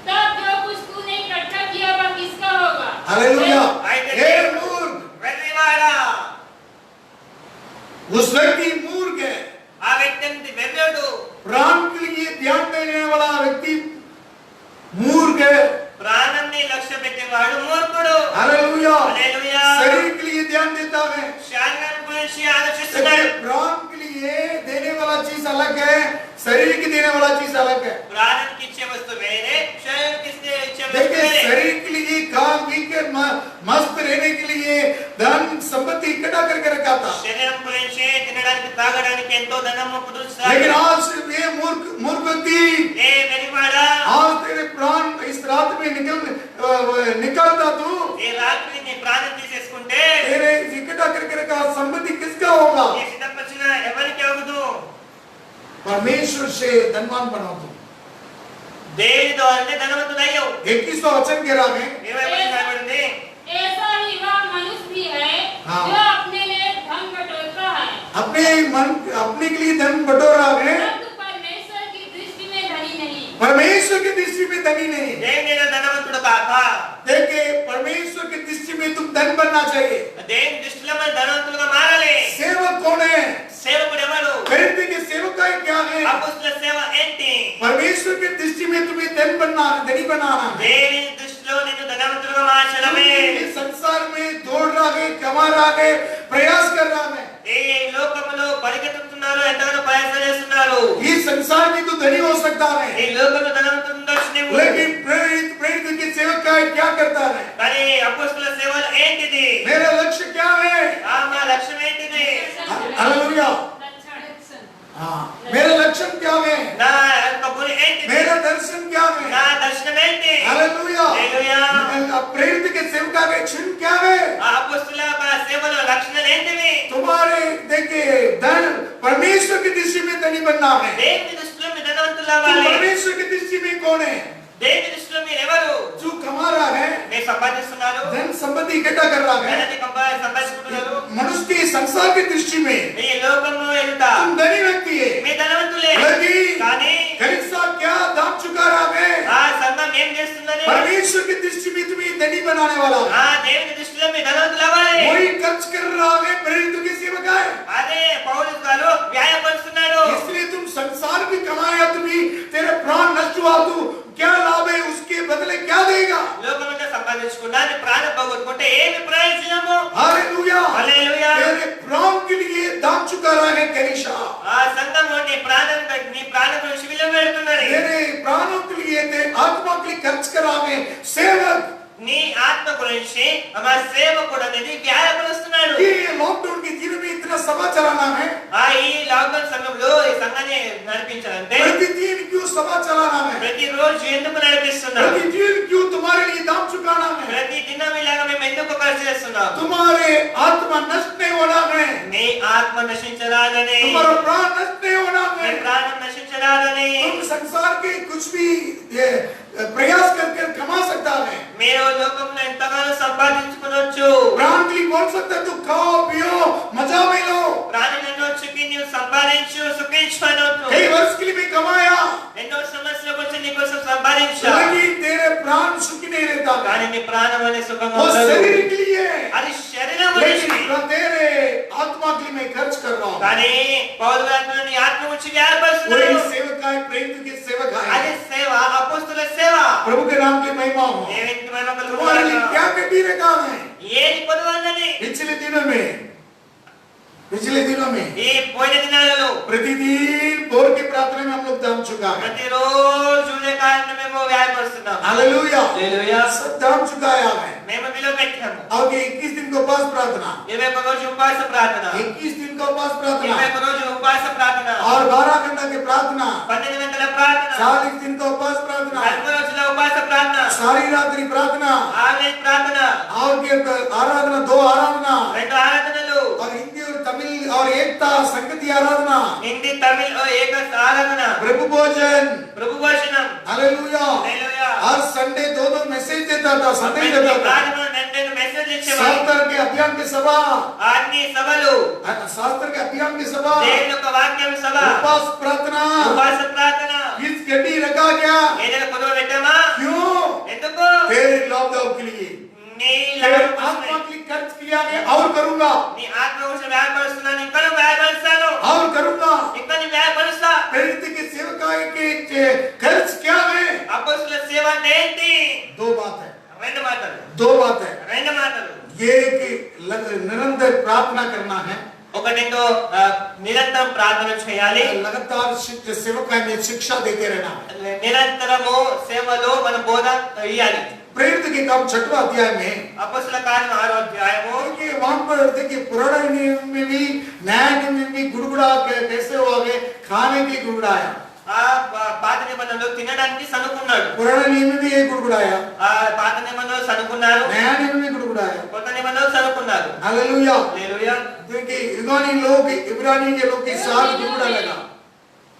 S4: तब जो कुछ तूने इकट्ठा किया वह किसका होगा?
S1: हालेलुया,
S3: అయితే
S1: हे
S3: దేవుడు,
S1: मूर्ख,
S3: వెర్రివాడా,
S1: उस व्यक्ति मूर्ख है,
S3: ఆ వ్యక్తి అంత వెర్రుడు,
S1: प्राण के लिए ध्यान देने वाला व्यक्ति मूर्ख है।
S3: ప్రాణాన్ని లక్ష్య పెట్టేవాడు మూర్ఖుడు.
S1: हालेलुया,
S3: హల్లెలూయా.
S1: शरीर के लिए ध्यान देता है,
S3: శారీరం గురించి
S1: देखिए
S3: ఆలోచిస్తున్నాడు.
S1: प्राण के लिए देने वाला चीज अलग है, शरीर की देने वाला चीज अलग है।
S3: ప్రాణానికి ఇచ్చే వస్తువు వేరే, శరీరానికి ఇచ్చే వస్తువు
S1: देखिए
S3: వేరే.
S1: शरीर के लिए खा पी के मस्त रहने के लिए धन संपत्ति इकट्ठा करके रखा था,
S3: శరీరం గురించి తినడానికి తినడానికి తాగడానికి ఎంతో ధనము కుదురుస్తాడు
S1: लेकिन आज ये मूर्ख व्यक्ति
S3: ఏ వెరివాడా
S1: आज तेरे प्राण इस रात में निकलता तू
S3: ఈ రాత్రి నీ ప్రాణం తీసేసుకుంటే
S1: तेरे इकट्ठा करके रखा संपत्ति किसका होगा?
S3: ఈ సిద్ధపరిచిన ఎవరికి అవ్వదు
S1: परमेश्वर से धनवान बनाओ तुम।
S3: దేవుని ద్వారానే ధనవంతుడయ్యావు
S1: 21वां वचन कह रहा है
S3: 21 రాయబడింది
S4: ऐसा ही वह मनुष्य भी है
S1: हाँ।
S4: जो अपने लिए धन बटोरता है
S1: अपने के लिए धन बटोरा है,
S4: परंतु परमेश्वर की दृष्टि में धनी नहीं।
S1: परमेश्वर की दृष्टि में धनी नहीं।
S3: దేవుని ధనవంతుడు కాక
S1: देखिए परमेश्वर की दृष्टि में तुम धन बनना चाहिए।
S3: దేవుని దృష్టిలో మనం ధనవంతులుగా మారాలి
S1: सेवक कौन है?
S3: సేవకుడు ఎవరు
S1: कहते कि सेवक का क्या है?
S3: అపొస్తలుల సేవ ఏంటి
S1: परमेश्वर की दृष्टि में तुम्हें धनी बनाना है।
S3: దేవుని దృష్టిలో నిన్ను ధనవంతులుగా మార్చడమే
S1: तुम इस संसार में दौड़ रहा है, कमा रहा है, प्रयास कर रहा है।
S3: ఈ లోకములో పరిగెత్తుతున్నారు ఎంతగానో ప్రయాస చేస్తున్నారు
S1: इस संसार में तो धनी हो सकता है,
S3: ఈ లోకంలో ధనవంతుడు ఉండొచ్చు నువ్వు
S1: लेकिन प्रेरित की सेवक का क्या करता है?
S3: కానీ అపొస్తలుల సేవలు ఏంటిది
S1: मेरा लक्ष्य क्या है?
S3: మా లక్ష్యం ఏంటిది
S1: हालेलुया। हाँ, मेरा लक्ष्य क्या है?
S3: నా యొక్క గురి ఏంటిది
S1: मेरा दर्शन क्या है?
S3: నా దర్శనం ఏంటి
S1: हालेलुया।
S3: హల్లెలూయా
S1: प्रेरित के सेवक का चिन्ह क्या है?
S3: ఆ అపొస్తలుల సేవల లక్షణాలు ఏంటివి
S1: तुम्हारे देखिए धन परमेश्वर की दृष्टि में धनी बनना है।
S3: దేవుని దృష్టిలో మీరు ధనవంతులు
S1: तो
S3: అవ్వాలి
S1: परमेश्वर की दृष्टि में कौन है?
S3: దేవుని దృష్టిలో మీరు ఎవరు
S1: जो कमा रहा है,
S3: మీరు సంపాదిస్తున్నారు
S1: धन संपत्ति इकट्ठा कर रहा है,
S3: ధనాన్ని సంపాదించుకుంటున్నారు
S1: मनुष्य की संसार की दृष्टि में
S3: ఈ లోకంలో ఎదుట
S1: तुम धनी व्यक्ति है,
S3: మీ ధనవంతులే
S1: लेकिन
S3: కానీ
S1: कलीसिया क्या दाम चुका रहा है?
S3: ఆ సంఘం ఏం చేస్తుందని
S1: परमेश्वर की दृष्टि में तुम्हें धनी बनाने वाला है।
S3: ఆ దేవుని దృష్టిలో మీ ధనవంతులు అవ్వాలి
S1: वही खर्च कर रहा है, प्रेरित की सेवक है।
S3: అదే పౌలు గారు వ్యాయపరుస్తున్నాడు
S1: इसलिए तुम संसार की कमाया तुम्हें तेरे प्राण नष्ट हुआ तू क्या लाभ है? उसके बदले क्या देगा?
S3: లోకమంతా సంపాదించుకున్నా నీ ప్రాణం పోగొట్టుకుంటే ఏమి ప్రయోజనము
S1: हालेलुया।
S3: హల్లెలూయా
S1: तेरे प्राण के लिए दाम चुका रहा है कलीसिया।
S3: ఆ సంఘంలో నీ ప్రాణం గురించి విలువ పెడుతున్నది
S1: तेरे प्राणों के लिए तेरे आत्मा के लिए खर्च करा है सेवक।
S3: నీ ఆత్మ గురించి మా సేవకుడు అనేది వ్యాయపరుస్తున్నాడు
S1: ये लॉकडाउन के दिन में इतना सभा चलाना है,
S3: ఈ లాక్డౌన్ సమయంలో ఈ సంఘాన్ని నడిపించాలంటే
S1: प्रतिदिन क्यों सभा चलाना है,
S3: ప్రతిరోజు ఎందుకు నడిపిస్తున్నాం
S1: प्रतिदिन क्यों तुम्हारे लिए दाम चुकाना है?
S3: ప్రతి దినం ఇలాగా మేము ఎందుకు ఖర్చు చేస్తున్నాం
S1: तुम्हारे आत्मा नष्ट नहीं होना है,
S3: నీ ఆత్మ నశించరాదని
S1: तुम्हारा प्राण नष्ट नहीं होना
S3: నీ
S1: है।
S3: ప్రాణం నశించరాదని
S1: तुम संसार के कुछ भी ये प्रयास करके कमा सकता है,
S3: మీరు లోకంలో ఎంతగానో సంపాదించుకోవచ్చు
S1: प्राण के लिए बोल सकता है तू खाओ पियो मजा में लो।
S3: ప్రాణం ఎన్నోచ్చుకి నీవు సంపాదించు సుఖించుకోనొచ్చు
S1: कई वर्ष के लिए भी कमाया,
S3: ఎన్నో సమస్యల గురించి నీ కోసం సంపాదించా
S1: लेकिन तेरे प्राण सुखी नहीं रहता,
S3: కానీ నీ ప్రాణం అనే సుఖంగా
S1: वो
S3: ఉండదు
S1: शरीर के लिए है,
S3: అది శరీరం గురించి
S1: लेकिन तेरे आत्मा के लिए मैं खर्च कर रहा हूँ।
S3: కానీ పౌలు గారు నీ ఆత్మ గురించి
S1: वही
S3: వ్యాపరుస్తున్నాడు
S1: सेवक है, प्रेरित के सेवक
S3: అది
S1: है,
S3: సేవ అపొస్తలుల సేవ
S1: प्रभु के नाम की महिमा हो।
S3: దేవునికి మహిమ
S1: तुम्हारे लिए
S3: కలుగుగాక
S1: क्या कटी रखा है?
S3: ఏది పొదవన్నది
S1: पिछले दिनों में
S3: ఈ పోయిన దినాలలో
S1: प्रतिदिन भोर की प्रार्थना में हम लोग दाम चुका है।
S3: ప్రతిరోజు ఉదయకాలం మేము వ్యాయపరుస్తున్నాం
S1: हालेलुया।
S3: హల్లెలూయా
S1: सब दाम चुकाया है।
S3: మేము విలువ పెట్టాము
S1: आगे 21 दिन को उपवास प्रार्थना,
S3: 21 రోజు ఉపవాస ప్రార్థన
S1: 21 दिन का उपवास प्रार्थना
S3: 21 రోజు ఉపవాస ప్రార్థన
S1: और 12 घंटा की प्रार्थना,
S3: 12 గంటల ప్రార్థన
S1: 40 दिन का उपवास प्रार्थना,
S3: 40 రోజుల ఉపవాస ప్రార్థన
S1: सारी रात्रि प्रार्थना
S3: ఆలయ ప్రార్థన
S1: और के आराधना, 2 आराधना
S3: రెండు ఆరాధనలు
S1: और हिंदी और तमिल और एकता संगति आराधना,
S3: హిందీ తమిళ్ ఏక ఆరాధన
S1: प्रभु भोजन।
S3: ప్రభు వచనం
S1: हालेलुया।
S3: హల్లెలూయా
S1: हर संडे 2 मैसेज देता था, संदेश देता था।
S3: ప్రార్థన నేను మెసేజ్ ఇచ్చేవాడిని
S1: शास्त्र के अभियान की सभा,
S3: అన్ని సభలు
S1: शास्त्र के अभियान की सभा,
S3: దేవుని యొక్క వాక్యం సభ
S1: उपवास प्रार्थना,
S3: ఉపవాస ప్రార్థన
S1: इस गड्डी रखा क्या?
S3: ఏదైనా పొదవ పెట్టామా
S1: क्यों?
S3: ఎందుకు
S1: तेरे लॉकडाउन के लिए,
S3: నీ
S1: तेरे
S3: లక్ష్యం
S1: आत्मा
S3: కోసమే.
S1: के लिए खर्च किया है और करूंगा,
S3: నీ ఆత్మ కోసం వ్యాపరుస్తున్నాను ఇంకా వ్యాపరుస్తాను
S1: और करूंगा।
S3: ఇంకా నీ వ్యాపరుస్తా
S1: प्रेरित के सेवकाय के खर्च क्या है?
S3: అపొస్తలుల సేవ అంటే ఏంటి
S1: 2 बात है,
S3: రెండు మాటలు
S1: 2 बात है।
S3: రెండు మాటలు
S1: ये कि निरंतर प्रार्थना करना है,
S3: ఒకటేంటో నిరంతరం ప్రార్థన చేయాలి
S1: लगातार सेवकाय में शिक्षा देते रहना है।
S3: నిరంతరము సేవలో మన బోధ ఇయ్యాలి
S1: प्रेरित के काम 6वां अध्याय में
S3: అపొస్తలుల కార్యం 6వ అధ్యాయము
S1: कि वहां पर देखिए पुराने नियम में भी नया नियम में भी गुड़गुड़ा कैसे हो गए, खाने के गुड़गुड़ाया।
S3: పాత నిబంధనలో తినడానికి సనుకున్నాడు,
S1: पुराने नियम में भी एक गुड़गुड़ाया,
S3: పాత నిబంధనలో సనుకున్నారు,
S1: नया नियम में गुड़गुड़ाया।
S3: కొత్త నిబంధనలో సనుకున్నారు।
S1: हालेलुया।
S3: హల్లెలూయా।
S1: देखिए यूनानी लोग इब्रानी के लोग के साथ गुड़गुड़ा लगा।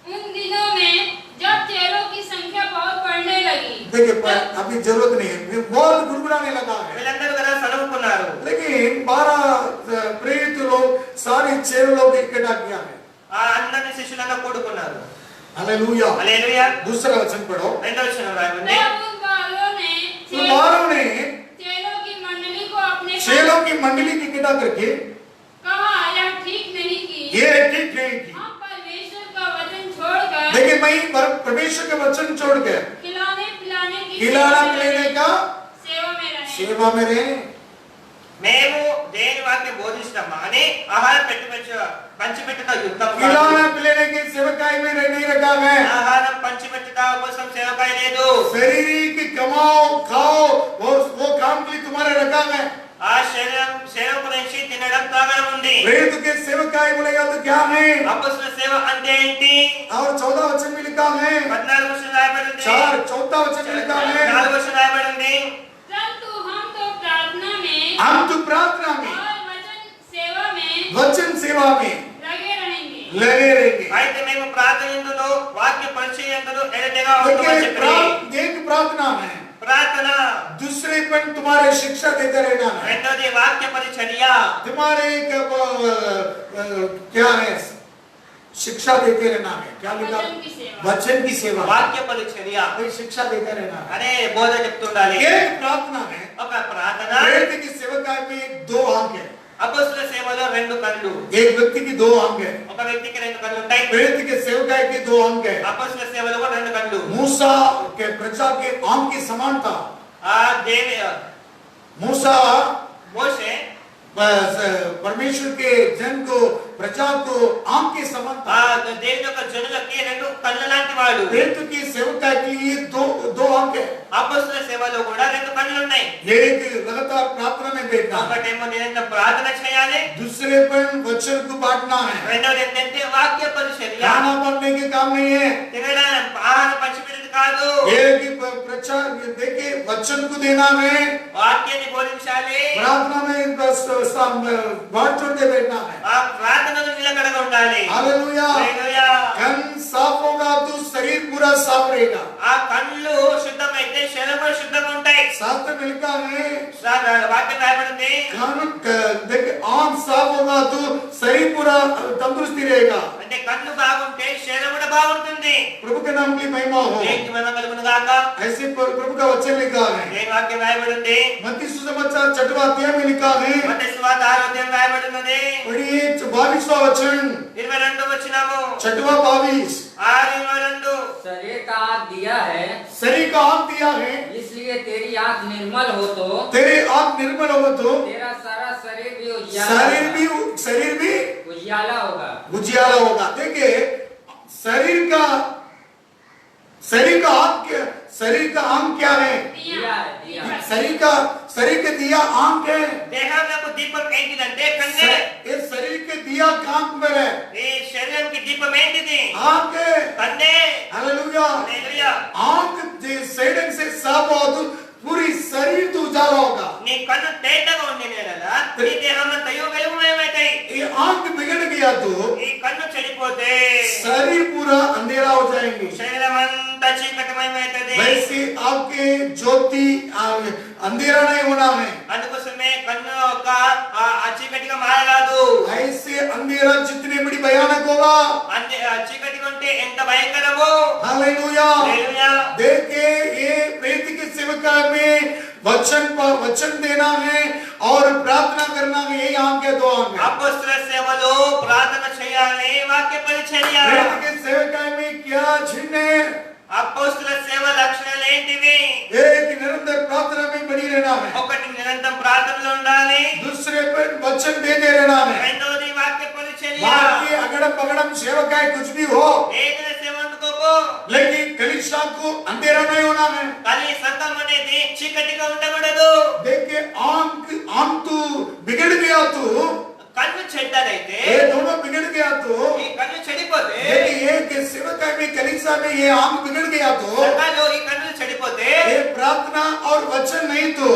S4: उन दिनों में जब चेलों की संख्या बहुत बढ़ने लगी,
S1: देखिए अभी जरूरत नहीं है, बहुत गुड़गुड़ाने लगा है।
S3: వీళ్ళందరూ కదా సనుకున్నారు।
S1: लेकिन 12 प्रेरित लोग सारे 6 लोग इकट्ठा किया है।
S3: అందరిని శిష్యులంతా కూడుకున్నారు।
S1: हालेलुया।
S3: హల్లెలూయా।
S1: दूसरा वचन पढ़ो।
S3: రెండవ వచనం రాయండి।
S4: तब उन बालों ने चेलों की मंडली को अपने पास
S1: 6 लोग की मंडली की इकट्ठा करके
S4: कहा, यह ठीक नहीं कि
S1: ये ठीक नहीं की।
S4: हम परमेश्वर का वचन छोड़कर
S1: देखिए मैं परमेश्वर के वचन छोड़ के
S4: खिलाने पिलाने की
S1: खिलाना पिलाने का
S4: सेवा में रहे।
S1: सेवा में रहे।
S3: మేము దేని వాక్యం బోధిస్తాం అని ఆహారం పంచిపెట్టుట యుద్ధం కాదు।
S1: खिलाना पिलाने की सेवकाई में नहीं रखा है।
S3: ఆహారం పంచిపెట్టుట కోసం సేవకాయ లేదు।
S1: शरीर की कमाओ खाओ वो काम के लिए तुम्हारे रखा है।
S3: ఆ శరీరం సేవ గురించి తినడం తాగడం ఉంది।
S1: प्रेरित के सेवकाई बोलेगा तो क्या है?
S3: అపొస్తలుల సేవ అంటే ఏంటి?
S1: और 14 वचन में लिखा है,
S3: 14 వచనం రాయబడి ఉంది।
S1: 4 वचन में लिखा है,
S3: 4 వచనం రాయబడి ఉంది।
S4: परंतु हम तो प्रार्थना में
S1: हम तो प्रार्थना में
S4: और वचन सेवा में
S1: वचन सेवा में
S4: लगे रहेंगे।
S1: लगे रहेंगे।
S3: అయితే మేము ప్రార్థనలో వాక్య పరిచయంలో ఎడతెగా ఉంటామని
S1: देखिए
S3: చెప్పి
S1: एक प्रार्थना है,
S3: ప్రార్థన,
S1: दूसरे पर तुम्हारे शिक्षा देते रहना है।
S3: రెండోది వాక్య పరిచర్య,
S1: तुम्हारे क्या है शिक्षा देते रहना है। क्या लिखा?
S4: वचन की सेवा।
S1: वचन की सेवा,
S3: వాక్య పరిచర్య
S1: कोई शिक्षा देते रहना है।
S3: అనే బోధ చెప్తుండాలి।
S1: एक प्रार्थना है,
S3: ఒక ప్రార్థన,
S1: प्रेरित की सेवकाई में 2 अंग है।
S3: అపొస్తలుల సేవలో 2 కళ్ళు,
S1: एक व्यक्ति की 2 अंग है,
S3: ఒక వ్యక్తికి 2 కళ్ళు ఉంటాయి।
S1: प्रेरित के सेवकाई के 2 अंग है।
S3: అపొస్తలుల సేవలో కూడా 2 కళ్ళు।
S1: मूसा के प्रजा के अंग की समानता। मूसा
S3: మోషే
S1: परमेश्वर के जन को प्रजा को आंख के समानता।
S3: దేవుని యొక్క జనులకి 2 కళ్ళ లాంటి వాడు।
S1: प्रेरित की सेवकाई के लिए 2 अंग है।
S3: అపొస్తలుల సేవలో కూడా 2 కళ్ళు ఉన్నాయి।
S1: एक लगातार प्रार्थना में बैठना,
S3: ఒకటేమో నిరంతరం ప్రార్థన చేయాలి,
S1: दूसरे पर वचन को बांटना है।
S3: రెండోది ఏంటంటే వాక్య పరిచర్య।
S1: खाना बांटने के काम नहीं है,
S3: తినడం ఆహారం పంచిపెట్టేది కాదు।
S1: एक प्रचार देखिए वचन को देना है,
S3: వాక్యాన్ని బోధించాలి,
S1: प्रार्थना में बस बात छोड़ते बैठना है।
S3: ఆ ప్రార్థనలో నిలకడగా ఉండాలి।
S1: हालेलुया।
S3: హల్లెలూయా।
S1: कन साफ होगा तो शरीर पूरा साफ रहेगा।
S3: ఆ కళ్ళు శుద్ధమైతే శరీరం కూడా శుద్ధంగా ఉంటాయి।
S1: शास्त्र में लिखा है,
S3: వాక్యం రాయబడింది,
S1: देखिए आंख साफ होगा तो शरीर पूरा तंदुरुस्ती रहेगा।
S3: అంటే కళ్ళు బాగుంటే శరీరం కూడా బాగుంటుంది।
S1: प्रभु के नाम की महिमा हो।
S3: దేవునికి మహిమ కలుగును గాక।
S1: ऐसे प्रभु का वचन लिखा है,
S3: దేవుని వాక్యం రాయబడింది,
S1: मत्ती सुसमाचार 6वां अध्याय में लिखा है,
S3: మత్తయి సువార్త 6వ అధ్యాయం రాయబడినది।
S1: पढ़िए 22वां वचन,
S3: 22వ వచనము,
S1: 6वां 22।
S3: 6:22।
S2: शरीर का आँख दिया है,
S1: शरीर का आंख दिया है,
S2: इसलिए तेरी आँख निर्मल हो तो
S1: तेरे आंख निर्मल हो तो
S2: तेरा सारा शरीर भी
S1: शरीर भी
S2: उजियाला होगा।
S1: उजियाला होगा। देखिए शरीर का अंग क्या है? शरीर के दिया आंख है।
S3: దేహంలో దీపం ఏంటిదంటే కన్నే।
S1: ये शरीर के दिया आंख में है,
S3: ఈ శరీరంకి దీపం ఏంటిది?
S1: आंख है।
S3: కన్నే।
S1: हालेलुया।
S3: హల్లెలూయా।
S1: आंख सेडन से साफ हो तो पूरी शरीर तो उजाला होगा।
S3: నీ కన్ను తేటగా ఉండి నేలలా నీ దేహంలో తయ్యో వెలుగుమయమవుతాయి।
S1: ये आंख बिगड़ गया तो
S3: ఈ కన్ను చెడిపోతే
S1: शरीर पूरा अंधेरा हो जाएंगे।
S3: శరీరం అంతా చీకటిమయమవుతుంది।
S1: वैसे आपके ज्योति अंधेरा नहीं होना है,
S3: అందుకోసమే కన్ను ఒక చీకటిగా మారరాదు।
S1: ऐसे अंधेरा जितने बड़ी भयानक होगा।
S3: చీకటి ఉంటే ఎంత భయంకరమో।
S1: हालेलुया।
S3: హల్లెలూయా।
S1: देखिए ये प्रेरित की सेवका में वचन देना है और प्रार्थना करना है, यही आंख के 2 अंग है।
S3: అపొస్తలుల సేవలో ప్రార్థన చేయాలి, వాక్య పరిచర్య।
S1: प्रेरित की सेवका में क्या चिन्ह है?
S3: అపొస్తలుల సేవ లక్షణాలు ఏంటివి?
S1: एक निरंतर प्रार्थना में बनी रहना है,
S3: ఒకటి నిరంతరం ప్రార్థనలో ఉండాలి,
S1: दूसरे पर वचन देते रहना है।
S3: రెండోది వాక్య పరిచర్య।
S1: बाकी अगड़म पगड़म सेवकाई कुछ भी हो,
S3: ఏదైనా సేవ అందుకోపో,
S1: लेकिन कलीसिया को अंधेरा नहीं होना है।
S3: కానీ సంఘం అనేది చీకటిగా ఉండకూడదు.
S1: देखिए आंख तो बिगड़ गया तो
S3: కన్ను చెడ్డదైతే
S1: ये दोनों बिगड़ गया तो
S3: ఈ కన్ను చెడిపోతే
S1: देखिए ये कि सेवकाई में कलीसिया में ये आंख बिगड़ गया तो
S3: సంఘంలో ఈ కన్ను చెడిపోతే
S1: ये प्रार्थना और वचन नहीं तो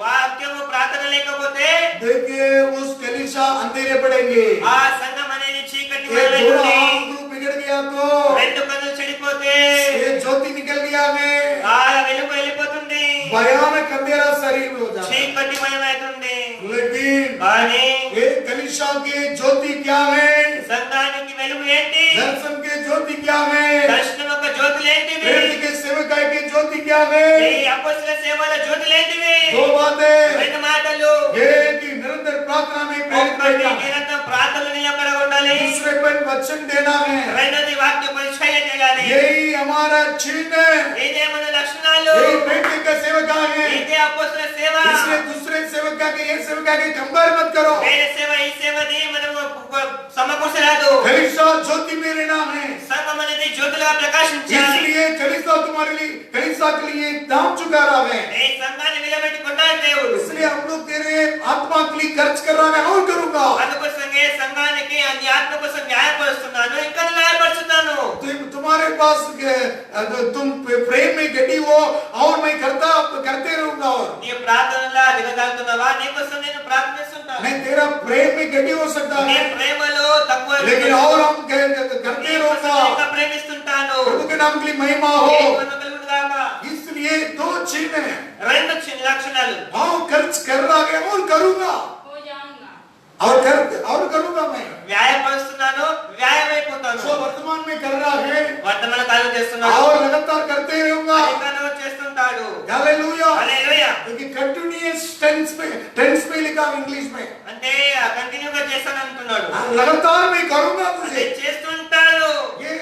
S3: వాక్యము ప్రార్థన లేకపోతే
S1: देखिए उस कलीसिया अंधेरे पड़ेंगे।
S3: ఆ సంఘం అనేది చీకటి
S1: ये दोनों
S3: మయమైతుంది.
S1: आंख तो बिगड़ गया तो
S3: రెండు కన్నులు చెడిపోతే
S1: ये ज्योति निकल गया में
S3: ఆ వెలుగు వెళ్ళిపోతుంది,
S1: भयानक अंधेरा शरीर में हो जाता है।
S3: చీకటి మయమైతుంది.
S1: लेकिन
S3: కానీ
S1: ये कलीसिया के ज्योति क्या है?
S3: సంఘానికి వెలుగు ఏంటి?
S1: दर्शन के ज्योति क्या है?
S3: దర్శనం యొక్క జ్యోతులు ఏంటివి?
S1: प्रेरित के सेवकाई की ज्योति क्या है?
S3: ఈ అపొస్తల సేవల జ్యోతులు ఏంటివి?
S1: दो बातें
S3: రెండు మాటలు.
S1: ये कि निरंतर प्रार्थना में प्रेरित
S3: ఒకటి
S1: रहना है,
S3: నిరంతరం ప్రార్థనలు నిలకడగా ఉండాలి.
S1: दूसरे पर वचन देना है।
S3: రెండోది వాక్య పరిచయం చేయాలి.
S1: यही हमारा चिन्ह है,
S3: ఇదే మన లక్షణాలు.
S1: यही प्रेरित का सेवका है।
S3: ఇదే అపొస్తల సేవ.
S1: इसलिए दूसरे सेवका के ये सेवका के कंपेयर मत करो।
S3: వేరే సేవ ఈ సేవది మనము సమకూర్చరాదు.
S1: कलीसिया ज्योति में रहना है,
S3: సంఘం అనేది జ్యోతిగా ప్రకాశించాలి.
S1: इसलिए कलीसिया तुम्हारे लिए कलीसिया के लिए दाम चुका रहा है।
S3: ఈ సంఘాన్ని నిలబెట్టుకున్నాడు దేవుడు.
S1: इसलिए हम लोग तेरे आत्मा के लिए खर्च कर रहा है और करूंगा।
S3: అందుకోసమే సంఘానికి అన్ని ఆత్మ కోసం న్యాయపరుస్తున్నాను, ఇంకా న్యాయపరుస్తున్నాను.
S1: तुम्हारे पास तुम प्रेम में गटी हो और मैं करते रहूंगा। और
S3: నీ ప్రార్థనలా దిగజారుతున్నావా? నీ కోసం నేను ప్రార్థిస్తుంటాను.
S1: नहीं तेरा प्रेम में गटी हो सकता
S3: నీ
S1: है,
S3: ప్రేమలో తక్కువ
S1: लेकिन और हम करते
S3: నీ కోసం
S1: रहूंगा।
S3: ఇంకా ప్రేమిస్తుంటాను.
S1: प्रभु के नाम के लिए महिमा हो।
S3: దేవుని కలుగును గాక.
S1: इसलिए दो चिन्ह है,
S3: రెండు చిన్న లక్షణాలు.
S1: हाँ खर्च कर रहा है और करूंगा,
S4: हो जाऊंगा।
S1: और करूंगा मैं।
S3: వ్యాయపరుస్తున్నాను, వ్యాయమైపోతాను.
S1: जो वर्तमान में कर रहा है
S3: వర్తమాన కాలం చేస్తున్నాడు,
S1: और लगातार करते रहूंगा।
S3: ఇంకా చేస్తుంటాడు.
S1: हालेलुया।
S3: హల్లెలూయా.
S1: देखिए कंटिन्यूअस टेंस में लिखा इंग्लिश में,
S3: అంటే కంటిన్యూగా చేస్తాను అంటున్నాడు.
S1: लगातार मैं करूंगा
S3: అదే
S1: तुझे।
S3: చేస్తుంటాడు.
S1: ये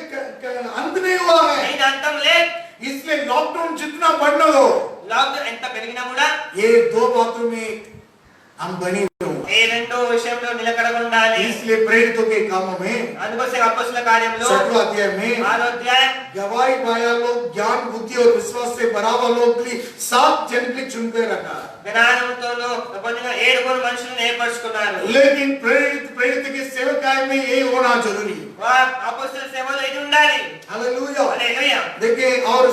S1: अंत नहीं हुआ है,
S3: ఇది అంతం లేదు.
S1: इसलिए लॉकडाउन जितना बढ़ना हो
S3: లాక్డౌన్ ఎంత పెరిగినా కూడా
S1: ये दो बातों में हम बनी रहूंगा।
S3: ఈ రెండు విషయంలో నిలకడగా ఉండాలి.
S1: इसलिए प्रेरितों के कामों में
S3: అందుకోసం అపొస్తల కార్యంలో
S1: 6वां अध्याय में
S3: 6వ అధ్యాయం
S1: गवाही पाया लोग ज्ञान बुद्धि और विश्वास से भरावा लोग के लिए 7 जन के चुनकर रखा।
S3: జ్ఞానంతోను పొందిన 7 మనుషులను ఏర్పరచుకున్నారు.
S1: लेकिन प्रेरित के सेवकाई में ये होना जरूरी है।
S3: అపొస్తల సేవలో ఇది ఉండాలి.
S1: हालेलुया।
S3: హల్లెలూయా.
S1: देखिए और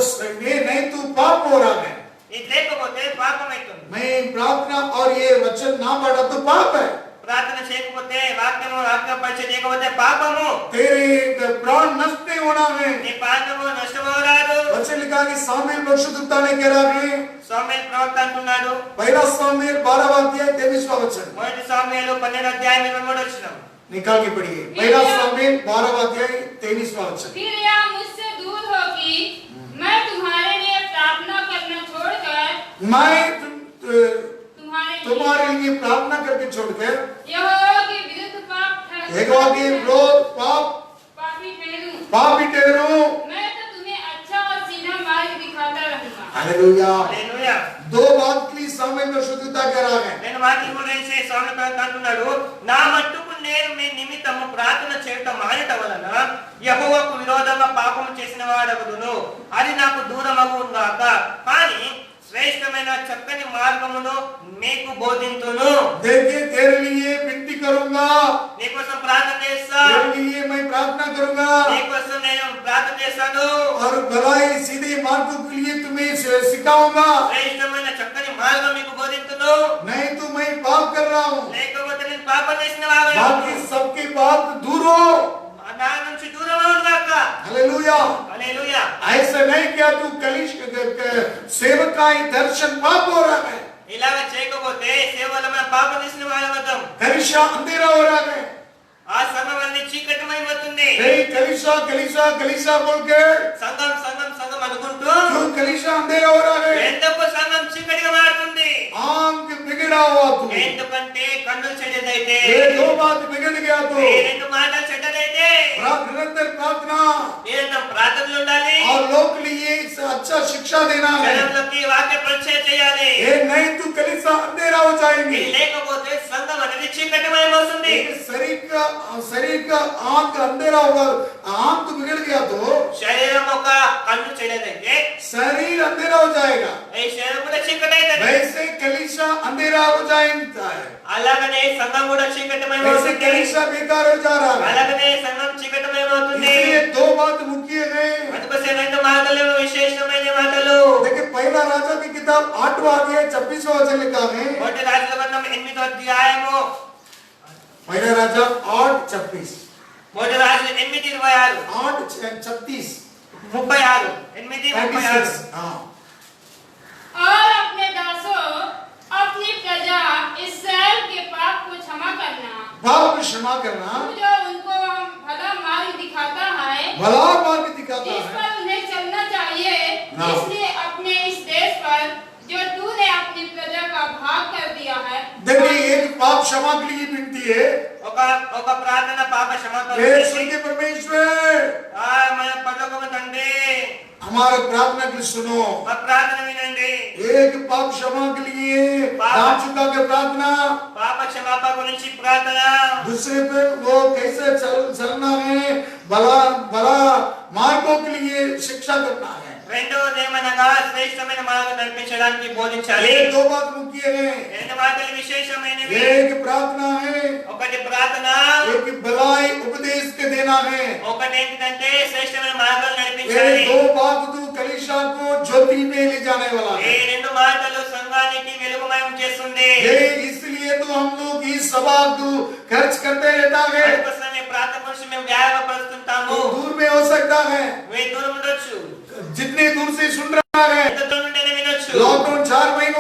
S1: ये नहीं तो पाप हो रहा है,
S3: ఇది లేకపోతే పాపం అవుతుంది.
S1: मैं प्रार्थना और ये वचन ना पढ़ा तो पाप है।
S3: ప్రార్థన చేయకపోతే వాక్య పరిచయం చేయకపోతే పాపము.
S1: तेरे प्राण नष्ट नहीं होना है।
S3: నీ ప్రాణము నష్టమవరాదు.
S1: वचन लिखा कि सामुएल भविष्यद्वक्ता ने कह रहा है,
S3: సాముయేలు ప్రవక్త అంటున్నాడు.
S1: पहला सामुएल 12वां अध्याय 23वां वचन,
S3: మొదటి సాముయేలు 12వ అధ్యాయం 23వ వచనం.
S1: निकाल के पढ़िए। पहला सामुएल 12वां अध्याय 23वां वचन।
S4: फिर यह मुझसे दूर हो कि मैं तुम्हारे लिए प्रार्थना करना छोड़कर
S1: मैं
S4: तुम्हारे
S1: लिए प्रार्थना करके छोड़कर
S4: यहोवा के विरुद्ध
S1: यहोवा के विरोध
S4: पापी ठहरूं।
S1: पापी ठहरूं।
S4: मैं तो तुम्हें अच्छा और सीधा मार्ग दिखाता रहूंगा।
S1: हालेलुया।
S3: హల్లెలూయా.
S1: दो बात के लिए सामुएल भविष्यद्वक्ता कह रहा है।
S3: నేను వాక్యం గురించి సాముయేలు ప్రవక్త అంటున్నాడు, నా మట్టుకు నేను మీ నిమిత్తము ప్రార్థన చేయటం మానట వలన యెహోవాకు విరోధంగా పాపము చేసిన వాడగుదును, అది నాకు దూరమగును గాక. కానీ శ్రేష్టమైన చక్కని మార్గమును మీకు బోధింతును.
S1: देखिए तेरे लिए विनती करूंगा,
S3: నీకోసం ప్రార్థన చేస్తా.
S1: तेरे लिए मैं प्रार्थना करूंगा
S3: నీకోసం నేను ప్రార్థన చేస్తాను.
S1: और भलाई सीधे मार्ग के लिए तुम्हें सिखाऊंगा।
S3: శ్రేష్టమైన చక్కని మార్గం మీకు బోధింతును.
S1: नहीं तो मैं पाप कर रहा हूँ,
S3: లేకపోతే నేను పాపం చేసిన వాడు.
S1: बाकी सबके पाप दूर हो।
S3: నా నుంచి దూరం అవును గాక.
S1: हालेलुया।
S3: హల్లెలూయా.
S1: ऐसा नहीं किया तू सेवकाई दर्शन पाप हो रहा है,
S3: ఇలాగ చేయకపోతే సేవలో మనం పాపం చేసిన వాళ్ళం.
S1: कलीसिया अंधेरा हो रहा है।
S3: ఆ సంఘం అన్ని చీకటిమైపోతుంది.
S1: नहीं कलीसिया बोल के
S3: సంఘం సంఘం సంఘం అనుకుంటూ
S1: क्यों कलीसिया अंधेरा हो रहा है?
S3: ఎందుకు సంఘం చీకటిగా మారుతుంది?
S1: आंख बिगड़ा हुआ तू,
S3: ఎందుకంటే కన్నులు చెడ్డదైతే,
S1: ये दो बात बिगड़ गया तू,
S3: ఈ రెండు మాటలు చెడ్డదైతే
S1: निरंतर प्रार्थना
S3: నిరంతరం ప్రార్థనలు ఉండాలి
S1: और लोग के लिए अच्छा शिक्षा देना है।
S3: జనంలోకి వాక్య పరిచయం చేయాలి
S1: ये नहीं तो कलीसिया अंधेरा हो जाएंगे।
S3: ఇది లేకపోతే సంఘం అనేది చీకటిమయం అవుతుంది
S1: शरीर का आंख अंधेरा होगा, आंख तो बिगड़ गया तो
S3: శరీరం ఒక కన్ను చెడైతే
S1: शरीर अंधेरा हो जाएगा।
S3: ఈ శరీరం కూడా చీకటి అవుతుంది
S1: वैसे कलीसिया अंधेरा हो जाता है,
S3: అలాగనే సంఘం కూడా చీకటిమయం
S1: वैसे
S3: అవుతుంది
S1: कलीसिया बेकार हो जा रहा है।
S3: అలాగనే సంఘం చీకటిమయం అవుతుంది
S1: इसलिए दो बात मुख्य है।
S3: అందుకోసం రెండు మాటలు విశేషమైన మాటలు
S1: देखिए पहला राजा की किताब 8वां अध्याय 26वां वचन लिखा है।
S3: మొదటి రాజుల గ్రంథం 8వ అధ్యాయము
S1: पहला राजा 8:26
S3: మొదటి రాజులు 8:26
S1: 8:36
S3: 36 8:36
S1: हाँ।
S4: और अपने दासों अपनी प्रजा इस्राएल के पाप को क्षमा करना,
S1: पाप को क्षमा करना,
S4: तू जो उनको भला मार्ग दिखाता है,
S1: भला मार्ग दिखाता
S4: जिस
S1: है।
S4: पर उन्हें चलना चाहिए,
S1: हाँ।
S4: इसलिए अपने इस देश पर जो तूने अपनी प्रजा का भाग कर दिया है,
S1: देखिए एक पाप क्षमा के लिए विनती है।
S3: ఒక ప్రార్థన పాప క్షమాపణ
S1: हे स्वर्गीय परमेश्वर,
S3: మన పరలోకపు తండ్రి
S1: हमारे प्रार्थना के लिए सुनो।
S3: మా ప్రార్థన వినండి
S1: एक पाप क्षमा के लिए दान चुका के प्रार्थना,
S3: పాప క్షమాపణ గురించి ప్రార్థన
S1: दूसरे पे वो कैसे चलना है, भला भला मार्गों के लिए शिक्षा करना है।
S3: రెండోది ఏమనగా శ్రేష్టమైన మార్గం నడిపించడానికి బోధించాలి
S1: ये दो बात मुख्य है।
S3: రెండు మాటలు విశేషమైనవి
S1: एक प्रार्थना है,
S3: ఒకటి ప్రార్థన
S1: एक भलाई उपदेश के देना है।
S3: ఒకటి ఏంటంటే శ్రేష్టమైన మార్గం
S1: ये
S3: నడిపించాలి
S1: दो बात तो कलीसिया को ज्योति में ले जाने वाला
S3: ఈ
S1: है।
S3: రెండు మాటలు సంఘానికి వెలుగుమయం చేస్తుంది
S1: ये इसलिए तो हम लोग इस सभा को खर्च करते रहता है।
S3: అందుకోసమే ప్రార్థన గురించి మేము వ్యాయామపరుస్తుంటాము
S1: तो दूर में हो सकता है,
S3: మీ దూరం ఉండొచ్చు
S1: जितने दूर से सुन रहा है।
S3: ఎంత దూరం ఉంటేనే వినొచ్చు
S1: लॉकडाउन 4 महीना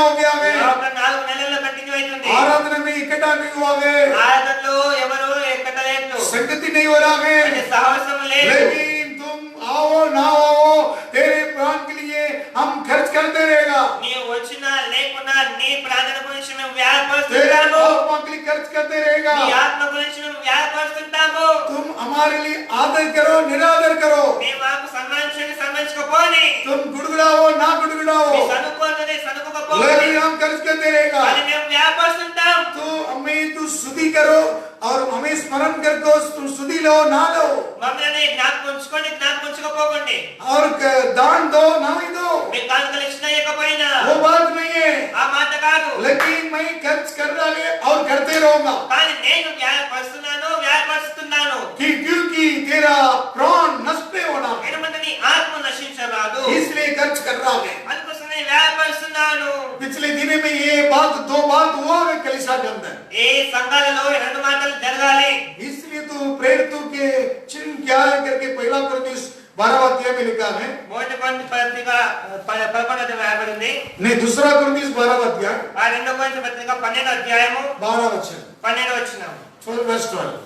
S1: हो गया है।
S3: ఒక 4 నెలల్లో కంటిన్యూ అవుతుంది
S1: आराधना में इकट्ठा नहीं हुआ है,
S3: ఆరాధనలో ఎవరు ఎక్కడలేదు
S1: संगति नहीं हो रहा है।
S3: అంటే సహవాసం లేదు
S1: लेकिन तुम आओ ना आओ, तेरे प्राण के लिए हम खर्च करते रहेगा।
S3: నీవు వచ్చినా లేకున్నా నీ ప్రార్థన గురించి మేము
S1: तेरे
S3: వ్యాపరుస్తుంటాము
S1: आत्मा के लिए खर्च करते रहेगा।
S3: నీ ఆత్మ గురించి మేము వ్యాపరుస్తుంటాము
S1: तुम हमारे लिए आदर करो निरादर करो,
S3: నీ మాకు సన్మానించండి సన్మానించకపోని
S1: तुम गुड़गुड़ाओ ना गुड़गुड़ाओ,
S3: నీ సనుకోనని సనుకోకపోని
S1: लेकिन हम खर्च करते रहेगा।
S3: అది మేము వ్యాపరుస్తుంటాం
S1: तो हमें तू स्तुति करो और हमें स्मरण करके तुम स्तुति लो ना लो,
S3: మమ్మల్ని జ్ఞాపకం ఉంచుకోండి జ్ఞాపకం ఉంచుకోపోకండి
S1: और दान दो ना ही दो,
S3: మీ కానుకలు ఇచ్చినా ఇవ్వకపోయినా
S1: वो बात नहीं है।
S3: ఆ మాట కాదు
S1: लेकिन मैं खर्च कर रहा है और करते रहूंगा,
S3: కానీ నేను వ్యాపరుస్తున్నాను
S1: क्योंकि तेरा प्राण नष्ट नहीं होना है,
S3: ఎనుమంది నీ ఆత్మ నశించరాదు
S1: इसलिए खर्च कर रहा है।
S3: అందుకోసమే వ్యాపరుస్తున్నాను
S1: पिछले दिन में ये बात दो बात हुआ है कलीसिया के अंदर,
S3: ఏ సంఘాలలో రెండు మాటలు జరగాలి
S1: इसलिए तो प्रेरितों के चिन्ह क्या है करके पहला कोरिन्थियों 12वां अध्याय में लिखा है।
S3: మొదటి కొరింథీ పత్రిక 11వ అధ్యాయం రాయబడింది
S1: नहीं, दूसरा कोरिन्थियों 12वां अध्याय
S3: ఆ రెండో కొరింథీ పత్రిక 12వ అధ్యాయము
S1: 12 वचन
S3: 12వ వచనం
S1: 12 verse 12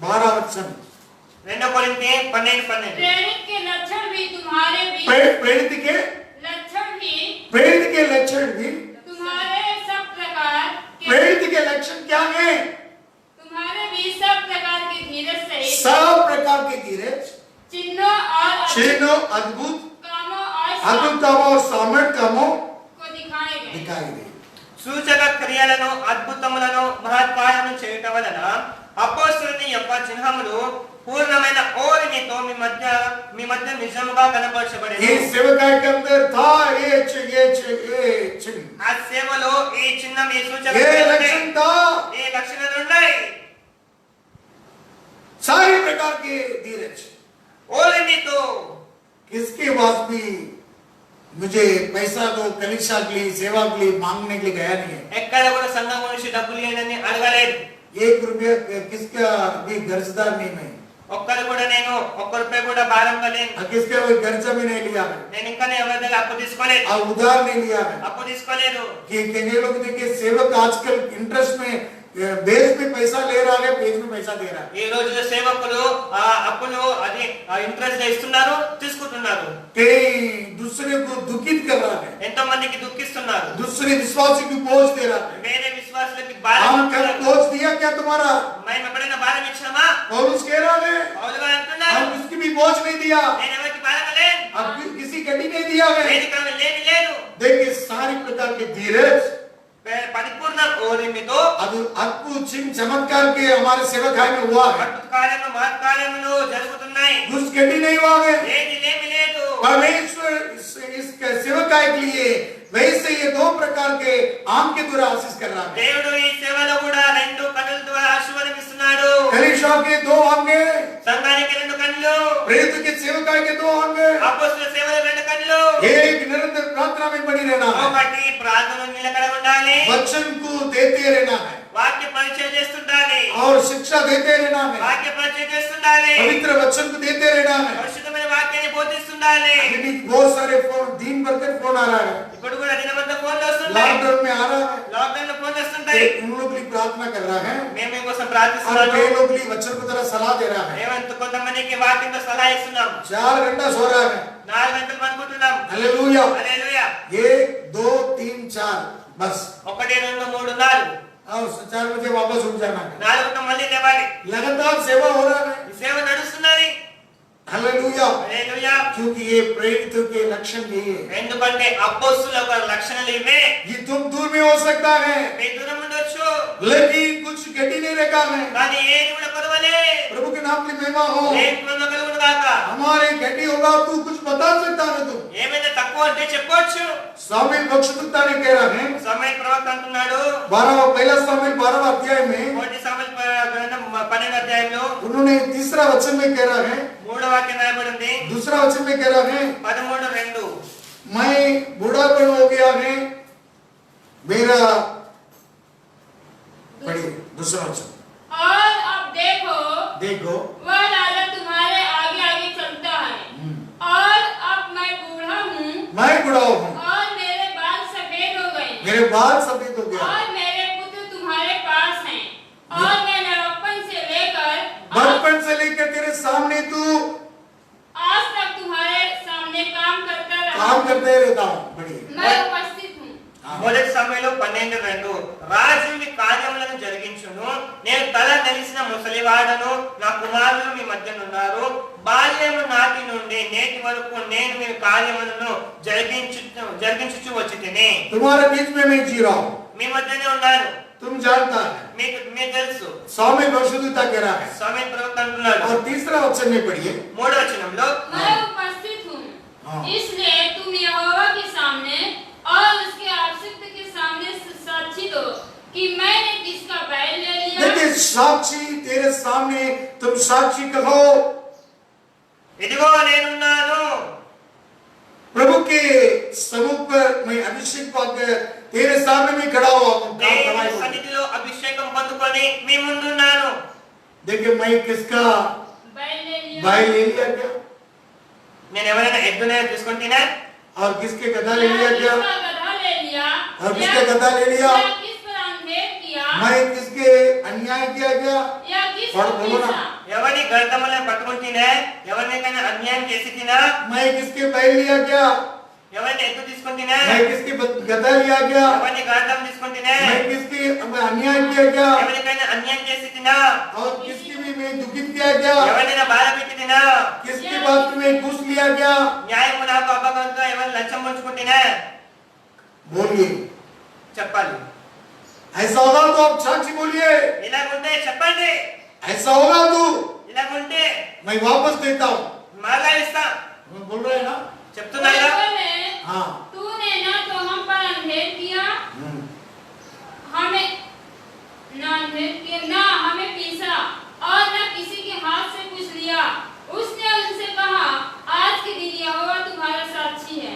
S1: 12 वचन।
S3: రెండో కొరింథీ 12:12
S4: प्रेरित के लक्षण भी तुम्हारे बीच
S1: प्रेरित के
S4: लक्षण भी
S1: लक्षण भी,
S4: तुम्हारे सब प्रकार के
S1: प्रेरित के लक्षण क्या है?
S4: तुम्हारे बीच सब प्रकार के धीरज सहित
S1: सब प्रकार के धीरज,
S4: चिन्हों और
S1: चिन्हों, अद्भुत
S4: कामों
S1: अद्भुत कामों और सामर्थ कामों
S4: को दिखाए गए।
S1: दिखाई दे।
S3: సూచక క్రియలను అద్భుతములను మహత్కార్యములను చేయటం వలన అపోస్తలుని యొక్క చిహ్నములు పూర్ణమైన ఓరినితో మీ మధ్య నిజముగా కనపరచబడేది
S1: ये सेवकाई के अंदर था ये चिन्ह,
S3: ఆ సేవలో ఈ చిహ్నం ఈ సూచక
S1: ये
S3: క్రియలు
S1: लक्षण
S3: ఉన్నాయి.
S1: था,
S3: ఈ లక్షణాలు ఉన్నాయి
S1: सारे प्रकार के धीरज।
S3: ఓరినితో
S1: किसके पास भी मुझे पैसा को कलीसिया के लिए सेवा के लिए मांगने के लिए गया नहीं है।
S3: ఎక్కడ కూడా సంఘం గురించి డబ్బులు లేదని అడగలేదు
S1: 1 रुपया किसका भी कर्जदार नहीं मैं,
S3: ఒక్కరు కూడా నేను ఒక్క రూపాయి కూడా భారంగా లేను
S1: और किसका कोई कर्जा भी नहीं लिया है,
S3: నేను ఇంకా ఎవరి దగ్గర అప్పు తీసుకోలేదు
S1: और उधार नहीं लिया है।
S3: అప్పు తీసుకోలేదు
S1: कि ये लोग देखिए सेवक आजकल इंटरेस्ट में बेच में पैसा ले रहा है, बेच में पैसा दे रहा है।
S3: ఈ రోజుల్లో సేవకులు ఆ అప్పులు అది ఇంట్రెస్ట్ ఇస్తున్నారు తీసుకుంటున్నారు
S1: कई दूसरे को दुखित कर रहा है,
S3: ఎంతో మందికి దుఃఖిస్తున్నారు
S1: दूसरे विश्वासी को बोझ दे रहा है।
S3: వేరే విశ్వాసులకి భారం
S1: हम कब
S3: ఇస్తున్నారు.
S1: बोझ दिया क्या तुम्हारा?
S3: మేము ఎప్పుడైనా భారం ఇచ్చామా
S1: पौलुस कह रहा है दिया है।
S3: వేదిక మీద లేమి లేదు.
S1: देखिए सारी प्रकार के धीरज,
S3: పరిపూర్ణ ఓర్మితో
S1: అది అద్భుత चमत्कार के हमारे सेवकाई में हुआ है।
S3: అద్భుత కార్యములు మహత్ కార్యములు జరుగుతున్నాయి.
S1: घुसखोरी नहीं हुआ है।
S3: ఏది లేమి లేదు.
S1: परमेश्वर इस सेवकाई के लिए वैसे ये दो प्रकार के आम के द्वारा आशीष कर रहा है।
S3: దేవుడు ఈ సేవలో కూడా రెండు కన్నుల ద్వారా ఆశీర్వాదమిస్తున్నాడు.
S1: कलीसिया के दो आंगे,
S3: సంఘానికి రెండు కన్నులు,
S1: प्रेरित के सेवकाई के दो आंगे,
S3: అపోస్తలుల సేవలో రెండు కన్నులు.
S1: एक निरंतर प्रार्थना में बनी रहना है,
S3: ఒకటి ప్రార్థనలో నిలకడ ఉండాలి,
S1: वचन को देते रहना है
S3: వాక్య పరిచయం చేస్తుండాలి,
S1: और शिक्षा देते रहना है,
S3: వాక్య పరిచయం చేస్తుండాలి,
S1: पवित्र वचन को देते रहना है।
S3: పరిశుద్ధమైన వాక్యాన్ని బోధిస్తుండాలి.
S1: लेकिन बहुत सारे फोन दिन भर के फोन आ रहा है,
S3: ఇప్పుడు కూడా దినమంతా ఫోన్లు వస్తున్నాయి,
S1: लॉकडाउन में आ रहा है।
S3: లాక్డౌన్ లో ఫోన్లు వస్తుంటాయి.
S1: उन लोग के लिए प्रार्थना कर रहा है
S3: మేము మీకోసం
S1: और
S3: ప్రార్థిస్తున్నాము.
S1: कई लोग के लिए वचन को तरह सलाह दे रहा है।
S3: మేమంత కొంతమందికి వాక్యంతో సలహా ఇస్తున్నాం.
S1: 4 घंटा सो रहा है।
S3: 4 గంటలు పడుకుంటున్నాం.
S1: हालेलुया।
S3: హల్లెలూయా.
S1: 1 2 3 4 बस,
S3: 1 2 3 4
S1: और 4 बजे वापस उठ जाना है।
S3: 4కు మళ్ళీ లేవాలి.
S1: लगातार सेवा हो रहा है।
S3: ఈ సేవ నడుస్తున్నది.
S1: हालेलुया।
S3: హల్లెలూయా.
S1: क्योंकि ये प्रेरित के लक्षण ये है।
S3: ఎందుకంటే అపోస్తలుల యొక్క లక్షణాలు ఇవే.
S1: ये तुम दूर में हो सकता है,
S3: మీ దూరం ఉండొచ్చు,
S1: लेकिन कुछ घटी नहीं रखा है।
S3: కానీ ఏది కూడా కొదవలే.
S1: प्रभु के नाम की महिमा हो।
S3: దేవుని కలుగును గాక.
S1: हमारे घटी होगा तू कुछ बता सकता है तुम।
S3: ఏమైనా తక్కువ అంటే చెప్పొచ్చు.
S1: सामुएल भविष्यवक्ता ने कह रहा है
S3: సమయ ప్రవక్త అంటున్నాడు,
S1: 12 सामुएल 12 अध्याय में,
S3: మొదటి సమయ గ్రంథం 12వ అధ్యాయంలో
S1: उन्होंने तीसरा वचन में कह रहा है,
S3: మూడవ వాక్యం రాయబడింది.
S1: दूसरा वचन में कह रहा है
S3: 13:2
S1: मैं बूढ़ापन हो गया है मेरा। पढ़िए दूसरा वचन।
S4: और अब देखो
S1: देखो
S4: वह राजा तुम्हारे आगे आगे चलता है, और अब मैं बूढ़ा हूँ
S1: मैं बूढ़ा हूँ,
S4: और मेरे बाल सफेद हो गए हैं,
S1: मेरे बाल सफेद हो गया,
S4: और मेरे पुत्र तुम्हारे पास हैं, और मैं नरपन से लेकर
S1: बचपन से लेकर तेरे सामने तू
S4: आज तक तुम्हारे सामने काम करता रहा,
S1: काम करते रहता हूँ। बढ़िए
S4: मैं उपस्थित हूँ।
S3: మొదటి సమయంలో 12:2 రాజుని కార్యములను జరిగించును, నేను తల తెలిసిన ముసలివాడను, నా కుమారులు మీ మధ్య ఉన్నారు, బాల్యము నాటి నుండి నేటి వరకు నేను మీ కార్యములను జరిగించుచు వచ్చితిని.
S1: तुम्हारे बीच में मैं जी रहा हूँ,
S3: మీ మధ్యనే ఉన్నాను,
S1: तुम जानता है।
S3: మీకు తెలుసు.
S1: सामुएल भविष्यवक्ता कह रहा है।
S3: సమయ ప్రవక్త అంటున్నాడు.
S1: और तीसरा वचन में पढ़िए,
S3: 3వ వచనంలో
S4: मैं उपस्थित हूँ,
S1: हाँ।
S4: इसलिए तुम यहोवा के सामने और उसके अभिषिक्त के सामने साक्षी दो कि मैंने किसका बैल ले लिया।
S1: देखिए साक्षी तेरे सामने, तुम साक्षी कहो
S3: ఇదిగో నేనున్నాను,
S1: प्रभु के समूह पर मैं अभिषेक पाकर तेरे सामने में खड़ा हुआ हूं।
S3: దేవుని సన్నిధిలో అభిషేకం పొందుకొని మీ ముందున్నాను.
S1: देखिए मैं किसका
S4: बैल ले लिया,
S1: भाई ले लिया क्या,
S3: నేను ఎవరైనా ఎద్దునే తీసుకుంటేనా,
S1: और किसके गधा ले लिया क्या,
S4: किसका गधा ले लिया,
S1: और किसके गधा ले लिया,
S4: या किस पर अंधेर किया,
S1: मैं किसके अन्याय किया क्या,
S4: या किस
S1: और
S4: को
S1: बोलो ना,
S4: पीसा,
S3: ఎవరిని గర్దములను పట్టుకుంటేనా, ఎవరికైనా అన్యాయం చేసి తినా,
S1: मैं किसके बैल लिया क्या,
S3: ఎవరిని ఎద్దు తీసుకుంటేనా,
S1: मैं किसके गधा लिया क्या,
S3: ఎవరిని గర్దం తీసుకుంటేనా,
S1: मैं किसके अन्याय किया क्या,
S3: ఎవరికైనా అన్యాయం చేసి తినా,
S1: और किसकी भी मैं दुखित किया क्या,
S3: ఎవరినైనా బాధ పెట్టి తినా,
S1: किसकी बात में घूस लिया क्या,
S3: న్యాయము నాకు అపగంతో ఎవరిని లంచం పంచుకుంటేనా,
S1: बोलिए।
S3: చెప్పాలి.
S1: ऐसा होगा तो आप साक्षी बोलिए,
S3: ఇలాగుంటే చెప్పండి,
S1: ऐसा होगा तो
S3: ఇలాగుంటే
S1: मैं वापस देता हूँ।
S3: మరలా ఇస్తా.
S1: बोल रहे हैं ना,
S3: చెప్తున్నారా?
S4: बोले,
S1: हाँ
S4: तूने ना तो हम पर अंधेर किया, हमें ना अंधेर किया, ना हमें पीसा, और ना किसी के हाथ से कुछ लिया। उसने उनसे कहा, आज के दिन यहोवा तुम्हारा साक्षी है,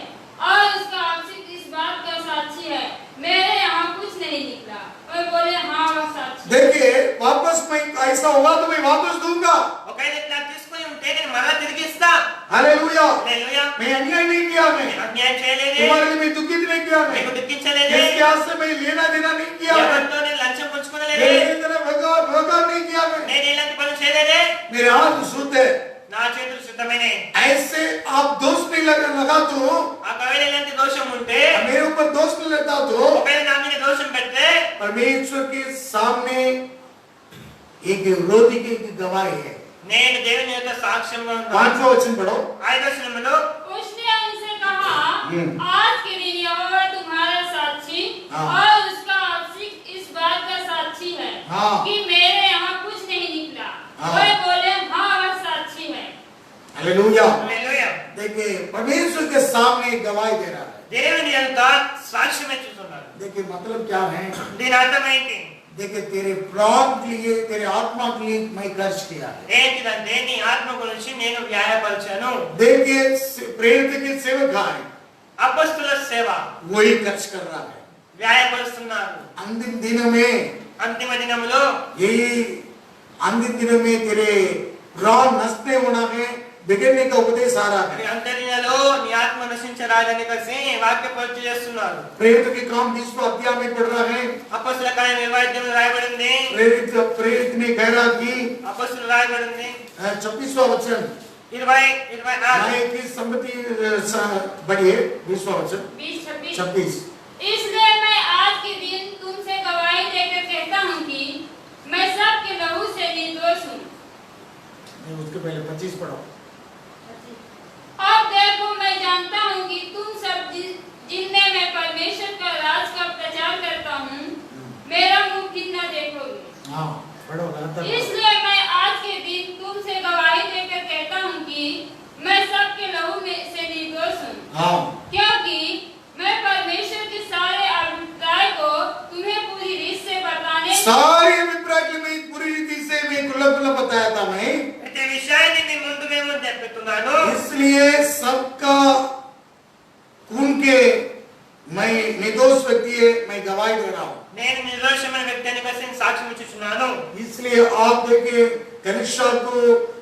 S4: और उसका अभिषेक इस बात का साक्षी है, मेरे यहाँ कुछ नहीं निकला। और बोले, हाँ वह साक्षी है।
S1: देखिए वापस मैं ऐसा होगा तो मैं वापस दूंगा।
S3: ఒకవేళ ఇట్లా తీసుకొని ఉంటే నేను మరలా తిరిగి ఇస్తా.
S1: हालेलुया।
S3: హల్లెలూయా.
S1: मैं अन्याय नहीं किया, मैं
S3: అన్యాయం చేయలేదే,
S1: तुम्हारे लिए मैं दुखित नहीं किया, मैं
S3: మీకు దుఃఖించలేదే,
S1: इसके हाथ से मैं लेना देना नहीं किया, मैं
S3: ఎవరితో నేను లంచం పుచ్చుకోలేదే,
S1: मेरी तरह व्यवहार नहीं किया, मैं
S3: నేను ఇలాంటి పనులు చేయలేదే,
S1: मेरे हाथ शुद्ध है।
S3: నా చేతులు శుద్ధమైనవి.
S1: ऐसे आप दोष नहीं लगा तो,
S3: ఒకవేళ ఇలాంటి దోషం ఉంటే,
S1: मेरे ऊपर दोष नहीं लगता तो,
S3: ఒకవేళ నా మీద దోషం పెడితే
S1: परमेश्वर के सामने एक विरोधी की गवाही है।
S3: నేను దేవుని యొక్క సాక్ష్యంగా ఉన్నాను.
S1: 5वां वचन पढ़ो।
S3: 5వ వచనంలో
S4: उसने उनसे कहा, आज के दिन यहोवा तुम्हारा साक्षी
S1: हाँ।
S4: और उसका अभिषेक इस बात का साक्षी है
S1: हाँ।
S4: कि मेरे यहाँ कुछ नहीं निकला।
S1: हाँ।
S4: वह बोले हाँ वह साक्षी है।
S1: हालेलुया।
S3: హల్లెలూయా.
S1: देखिए परमेश्वर के सामने गवाही दे रहा है।
S3: దేవుని యొక్క సాక్ష్యమే చూస్తున్నాడు.
S1: देखिए मतलब क्या है?
S3: దీని అర్థం ఏంటి?
S1: देखिए तेरे प्राण के लिए तेरे आत्मा के लिए मैं खर्च किया है।
S3: ఏంటిదంటే నీ ఆత్మ గురించి నేను వ్యాయపరిచాను.
S1: देखिए प्रेरित के सेवक है
S3: అపొస్తలుల సేవ
S1: वही खर्च कर रहा है।
S3: వ్యాయపరుస్తున్నారు.
S1: अंतिम दिनों में
S3: అంతిమ దినములో
S1: यही अंतिम दिनों में तेरे प्राण नष्ट होना है बिगड़ने का उपदेश आ रहा
S3: ఈ
S1: है।
S3: అంతర్యాలో నీ ఆత్మ నశించరాదని కలిసి వాక్య పరిచయం చేస్తున్నారు.
S1: प्रेरित के काम 20वां अध्याय में पढ़ रहा है।
S3: అపొస్తలుల కార్యం 20 రాయబడింది.
S1: प्रेरित ने कह रहा कि
S3: అపొస్తలులు రాయబడింది
S1: 26वां वचन
S3: 20-26
S1: मैं की सम्मति बढ़िए 20वां वचन
S4: 20-26
S1: 26
S4: इसलिए मैं आज के दिन तुमसे गवाही देकर कहता हूँ कि मैं सबके लहू से निर्दोष हूँ।
S1: उसके पहले 25 पढ़ो।
S4: अब देखो मैं जानता हूँ कि तुम सब जिनमें मैं परमेश्वर का राज का प्रचार करता हूँ मेरा मुंह कितना देखोगे।
S1: हाँ पढ़ो लगातार।
S4: इसलिए मैं आज के दिन तुमसे गवाही देकर कहता हूँ कि मैं सबके लहू में से निर्दोष हूँ।
S1: हाँ
S4: क्योंकि मैं परमेश्वर के सारे अभिप्राय को तुम्हें पूरी रीत से बताने
S1: सारे अभिप्राय के मैं पूरी रीति से मैं खुला बताया था मैं।
S3: ఈ విషయాన్ని మీ ముందు మేము చెప్తున్నాను.
S1: इसलिए सबका खून के मैं निर्दोष व्यक्ति है मैं गवाही दे रहा हूँ।
S3: నేను నిర్దోషమైన వ్యక్తిని కలిసి సాక్ష్యం ఇచ్చుచున్నాను.
S1: इसलिए आप देखिए कलीसिया को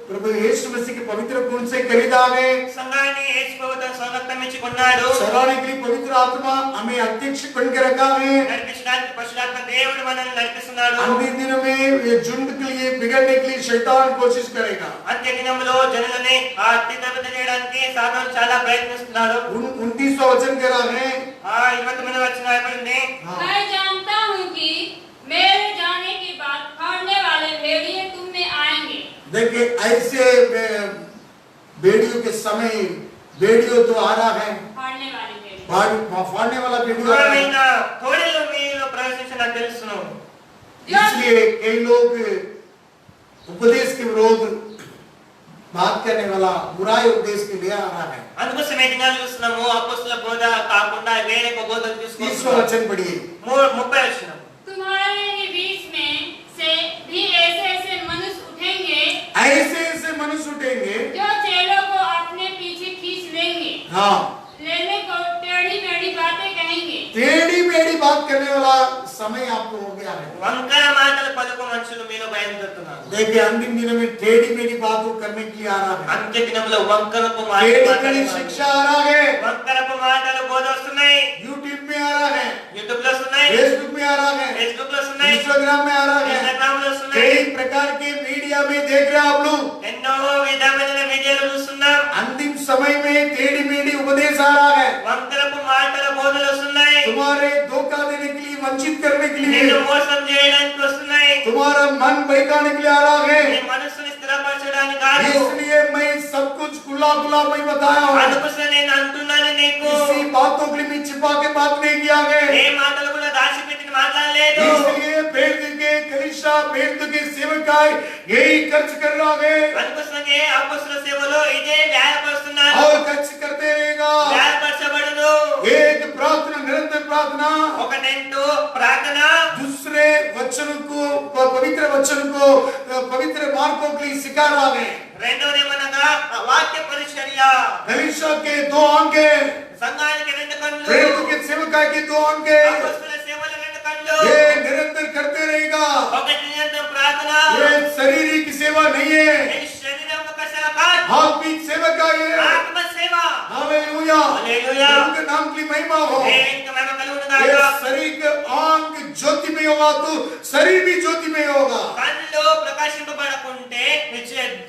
S1: प्रभु यीशु मसीह के पवित्र खून से खरीदा है।
S3: సంఘాన్ని యేసు ప్రభువు తన స్వరక్తం ఇచ్చి కొన్నాడు.
S1: चलाने के लिए पवित्र आत्मा हमें अध्यक्ष बन के रखा है।
S3: నడిపించడానికి పరిశుద్ధాత్మ దేవుడు మనల్ని నడిపిస్తున్నాడు.
S1: अंतिम दिनों में ये झुंड के लिए बिगड़ने के लिए शैतान कोशिश करेगा।
S3: అంత్య దినములో జనులని అత్యుత్తమ చేయడానికి సాతాను చాలా ప్రయత్నిస్తున్నాడు.
S1: 29वां वचन कह रहा है
S3: 29వ వచనం రాయబడింది.
S4: मैं जानता हूँ कि मेरे जाने के बाद फाड़ने वाले भेड़िए तुम में आएंगे।
S1: देखिए ऐसे बेड़ियों के समय बेड़ियों तो आ रहा है
S4: फाड़ने वाले भेड़िए
S1: फाड़ने वाला बेड़ियों आ रहा है।
S3: దూరమైన తోడేలు మీలో ప్రవేశించడానికి తెలుసును.
S1: इसलिए कई लोग उपदेश के विरोध बात करने वाला बुराई उपदेश के लिए आ रहा है।
S3: అందుకోసం ఈ దినాలు చూస్తున్నాము అపొస్తలుల బోధ కాకుండా వేరే ఒక బోధలు
S1: 30वां
S3: తీసుకుంటున్నారు.
S1: वचन पढ़िए
S3: 30 వచనం.
S4: तुम्हारे ही बीच में से भी ऐसे ऐसे मनुष्य उठेंगे
S1: ऐसे ऐसे मनुष्य उठेंगे
S4: जो चेलों को अपने पीछे खींच लेंगे।
S1: हाँ
S4: लेने को टेढ़ी मेढ़ी बातें कहेंगे।
S1: टेढ़ी मेढ़ी बात करने वाला समय आपको हो गया है।
S3: వంకర మాటలు పలుకు మనుషులు మీలో బయలుదేరుతున్నారు.
S1: देखिए अंतिम दिनों में टेढ़ी मेढ़ी बात करने के लिए आ रहा है।
S3: అంత్య దినములో వంకరపు
S1: टेढ़ी
S3: మాటలు
S1: मेढ़ी शिक्षा आ रहा है।
S3: వంకరపు మాటలు బోధ వస్తున్నాయి.
S1: यूट्यूब में आ रहा है,
S3: యూట్యూబ్ లో వస్తున్నాయి,
S1: फेसबुक में आ रहा है,
S3: ఫేస్బుక్ లో వస్తున్నాయి,
S1: इंस्टाग्राम में आ रहा है।
S3: ఇన్‌స్టాగ్రామ్ లో వస్తున్నాయి.
S1: कई प्रकार के मीडिया में देख रहे हैं आप लोग।
S3: ఎన్నో విధమైన వీడియోలు చూస్తున్నాం.
S1: अंतिम समय में टेढ़ी मेढ़ी उपदेश आ रहा है
S3: వంకరపు మాటల బోధలు వస్తున్నాయి.
S1: तुम्हारे धोखा देने के लिए, वंचित करने के लिए,
S3: నిన్ను మోసం చేయడానికి వస్తున్నాయి.
S1: तुम्हारा मन बहकाने के लिए आ रहा
S3: నీ
S1: है।
S3: మనసుని స్థిరపరచడానికి కాదు.
S1: इसलिए मैं सब कुछ खुला खुला मैं बताया हूँ।
S3: అందుకోసం నేను అంటున్నాను నీకు.
S1: किसी बातों के लिए मैं छिपा के बात नहीं किया
S3: ఏ
S1: है।
S3: మాటలు కూడా దాచిపెట్టి మాట్లాడలేదు.
S1: इसलिए प्रेरित के कलीसिया प्रेरित के सेवकाई यही खर्च कर रहा है
S3: అందుకోసమే అపొస్తలుల సేవలో ఇదే వ్యాయపరుస్తున్నారు.
S1: और खर्च करते रहेगा।
S3: వ్యాయపరచబడును.
S1: एक प्रार्थना निरंतर प्रार्थना,
S3: ఒకటేంటో ప్రార్థన,
S1: दूसरे वचन को पवित्र वचन को पवित्र मार्गों के लिए सिखा रहा है।
S3: రెండోదేమనగా వాక్య పరిచర్య.
S1: कलीसिया के 2 अंगे,
S3: సంఘానికి 2 కళ్ళు,
S1: प्रेरित के सेवकाई के 2 अंगे,
S3: అపొస్తలుల సేవలో 2 కళ్ళు.
S1: ये निरंतर करते रहेगा।
S3: ఒకటి నిరంతరం ప్రార్థన.
S1: ये शारीरिक सेवा नहीं है,
S3: ఈ శరీరం యొక్క సేవ కాదు,
S1: आत्मिक सेवा का है।
S3: ఆత్మ సేవ.
S1: Hallelujah,
S3: hallelujah.
S1: उनके नाम की महिमा हो।
S3: దేవునికి మహిమ కలుగును
S1: ये
S3: గాక.
S1: शरीर के अंग ज्योति में होगा तो शरीर भी ज्योति में होगा।
S3: కళ్ళు ప్రకాశింపబడకుంటే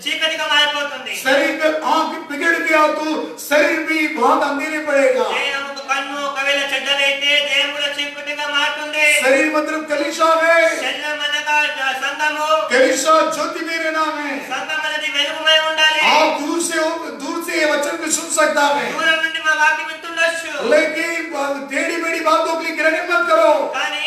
S3: చీకటిగా మారిపోతుంది.
S1: शरीर का आंख बिगड़ गया तो शरीर भी बहुत अंधेरे पड़ेगा।
S3: దేహముకు కన్ను ఒకవేళ చెడ్డదైతే దేహం కూడా చీకటిగా మారుతుంది.
S1: शरीर मतलब कलीसिया है,
S3: శరీరం అనగా సంఘము.
S1: कलीसिया ज्योति में रहना है।
S3: సంఘం అనేది వెలుగుమై ఉండాలి.
S1: आप दूर से ये वचन को सुन सकता है।
S3: దూరం నుండి మా వాక్యం వింటుండొచ్చు.
S1: लेकिन टेढ़ी मेढ़ी बातों के लिए ग्रहण मत करो,
S3: కానీ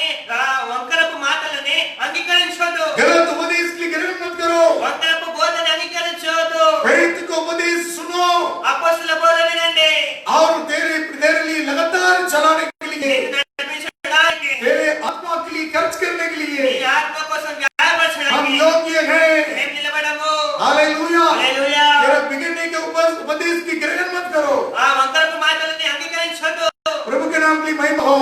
S3: వంకరపు మాటలని అంగీకరించొద్దు,
S1: गलत उपदेश के लिए ग्रहण मत करो,
S3: వంకరపు బోధన అంగీకరించొద్దు,
S1: प्रेरित को उपदेश सुनो
S3: అపొస్తలుల బోధ వినండి,
S1: और तेरे लिए लगातार चलाने के लिए,
S3: నడిపించడానికి,
S1: तेरे आत्मा के लिए खर्च करने के
S3: నీ
S1: लिए
S3: ఆత్మ కోసం
S1: हम
S3: వ్యాపరచడానికి
S1: योग्य हैं।
S3: మేము నిలబడము.
S1: हालेलुया।
S3: హల్లెలూయా.
S1: तेरा बिगड़ने के उपदेश की ग्रहण मत करो।
S3: ఆ వంకరపు మాటలని అంగీకరించొద్దు.
S1: प्रभु के नाम की महिमा हो।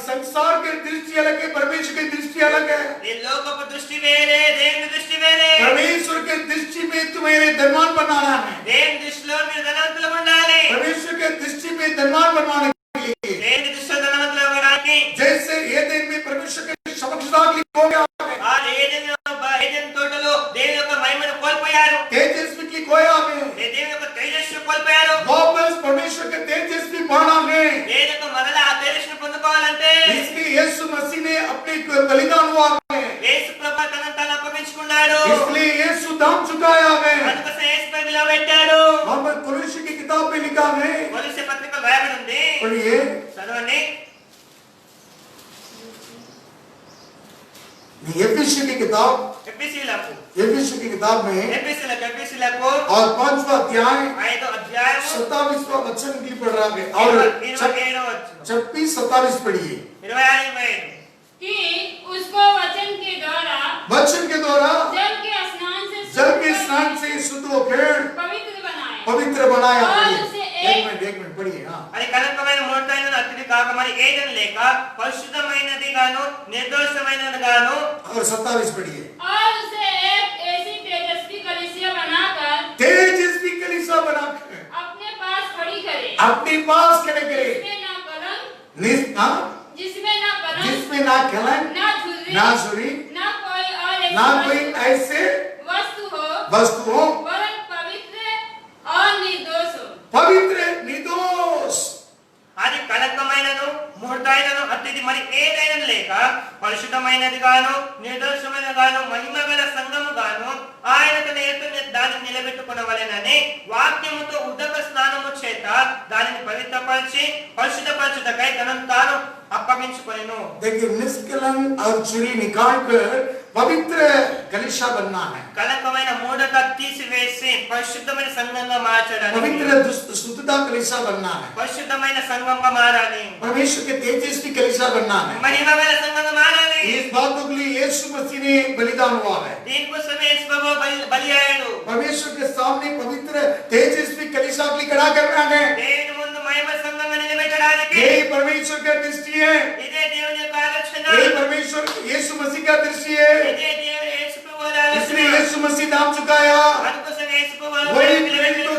S1: संसार की दृष्टि अलग है, परमेश्वर की दृष्टि अलग है।
S3: ఈ లోకపు దృష్టి వేరే, దేవుని దృష్టి వేరే.
S1: परमेश्वर के दृष्टि में तुम्हें धनवान बनाना है।
S3: దేవుని దృష్టిలో మీరు ధనవంతులు ఉండాలి.
S1: परमेश्वर के दृष्టి में धनवान बनवाने के लिए,
S3: దేవుని దృష్టిలో ధనవంతులు అవ్వడానికి,
S1: जैसे ये दिन में परमेश्वर के समक्षता के लिए खो गया है,
S3: ఆ ఏదెన్ తోటలో దేవుని యొక్క మహిమను కోల్పోయారు,
S1: तेजस्वी की खोया है,
S3: దేవుని యొక్క తేజస్సు కోల్పోయారు.
S1: वापस परमेश्वर के तेजस्वी पाना है।
S3: దేవుని యొక్క మరలా ఆ తేజస్సును పొందుకోవాలంటే
S1: इसलिए यीशु मसीह ने अपने बलिदान हुआ है,
S3: యేసు ప్రభువు తనను తాను అప్పగించుకున్నాడు.
S1: इसलिए यीशु दाम चुकाया है।
S3: అందుకోసం యేసుపై విలువ పెట్టాడు.
S1: मोहम्मद कुरैशी की किताब में लिखा है,
S3: కొలొస్సే పత్రిక రాయబడి ఉంది,
S1: पढ़िए,
S3: చదవండి.
S1: एफिसी की किताब,
S3: ఎఫెసీయులకు
S1: एफिसी की किताब में
S3: ఎఫెసీయులకు
S1: और 5वां अध्याय
S3: 5వ అధ్యాయము
S1: 27वां वचन की पढ़ रहा है और
S3: 27వ వచనం
S1: 26-27 पढ़िए।
S3: 25
S4: कि उसको वचन के द्वारा
S1: वचन के द्वारा
S4: जल के स्नान से
S1: शुद्ध होकर
S4: पवित्र बनाया
S1: पवित्र बनाया।
S4: और
S1: पढ़िए,
S4: उसे
S1: एक मिनट पढ़िए। हाँ,
S3: అది కలంకమైన ముడతైన అతిథి కాక మరి ఏదని లేక పరిశుద్ధమైనది గాను నిర్దోషమైనది గాను.
S1: और 27 पढ़िए।
S4: और उसे एक ऐसी तेजस्वी कलीसिया बनाकर
S1: तेजस्वी कलीसिया बना
S4: अपने पास खड़ी करे,
S1: अपने पास खड़े करे,
S4: जिसमें ना कलंक
S1: जिसमें ना कलंक,
S4: ना झुर्री,
S1: ना छुरी,
S4: ना कोई और
S1: ना कोई ऐसे वस्तु हो,
S4: वरन पवित्र और निर्दोष हो।
S1: पवित्र निर्दोष।
S3: అది కలంకమైనను ముడతైనను అతిథి మరి ఏదైనా లేక పరిశుద్ధమైనది గాను నిర్దోషమైనది గాను మహిమ గల సంఘము గాను ఆయన తన ఎత్తున దానిని నిలబెట్టుకొనవలెనని వాక్యముతో ఉదక స్నానము చేత దానిని పవిత్రపరిచి పరిశుద్ధపరచుటకై తనను తాను అప్పగించుకొనెను.
S1: देखिए, निष्कलंक और छुरी निकाल कर पवित्र कलीसिया बनना है,
S3: కలంకమైన మూఢత తీసివేసి పరిశుద్ధమైన సంఘంగా మార్చడానికి,
S1: पवित्र शुद्धता कलीसिया बनना है,
S3: పరిశుద్ధమైన సంఘంగా మారాలి,
S1: परमेश्वर के तेजस्वी कलीसिया बनना है।
S3: మహిమ గల సంఘంగా మారాలి.
S1: इस बातों के लिए यीशु मसीह ने बलिदान हुआ है।
S3: దీనికోసమే యేసు ప్రభువు బలి అయ్యాడు.
S1: परमेश्वर के सामने पवित्र तेजस्वी कलीसिया के लिए खड़ा करना है।
S3: దేవుని ముందు మహిమ సంఘంగా నిలబెట్టడానికి
S1: यही परमेश्वर का दृष्टि है,
S3: ఇదే దేవుని యొక్క ఆలోచన,
S1: यही परमेश्वर यीशु मसीह का दृष्टि है।
S3: ఇదే దేవుని యేసు ప్రభువు ఆలోచన.
S1: इसलिए यीशु मसीह नाम चुकाया।
S3: అందుకోసం యేసు ప్రభువు
S1: वही
S3: నిలబెట్టాడు.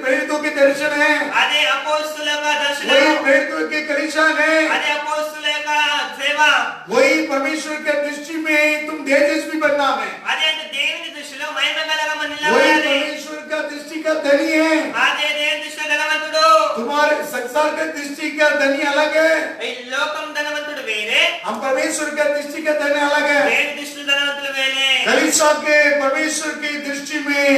S1: प्रेरितों के दर्शन है,
S3: అదే అపోస్తలుల యొక్క దర్శనం,
S1: वही प्रेरितों के कलीसिया है,
S3: అదే అపోస్తలుల యొక్క సేవ,
S1: वही परमेश्वर के दृष्टि में तुम तेजस्वी बनना है,
S3: అదే దేవుని దృష్టిలో మహిమ గలగా మనం
S1: वही
S3: నిలబడాలి.
S1: परमेश्वर का दृष्टि का धनी है।
S3: అదే దేవుని దృష్టిలో ధనవంతుడు.
S1: तुम्हारे संसार का दृष्टि का धनी अलग है,
S3: ఈ లోకం ధనవంతుడు వేరే,
S1: हम परमेश्वर का दृष्टि का धनी अलग है।
S3: దేవుని దృష్టిలో ధనవంతులు వేరే.
S1: कलीसिया के परमेश्वर की दृष्टि में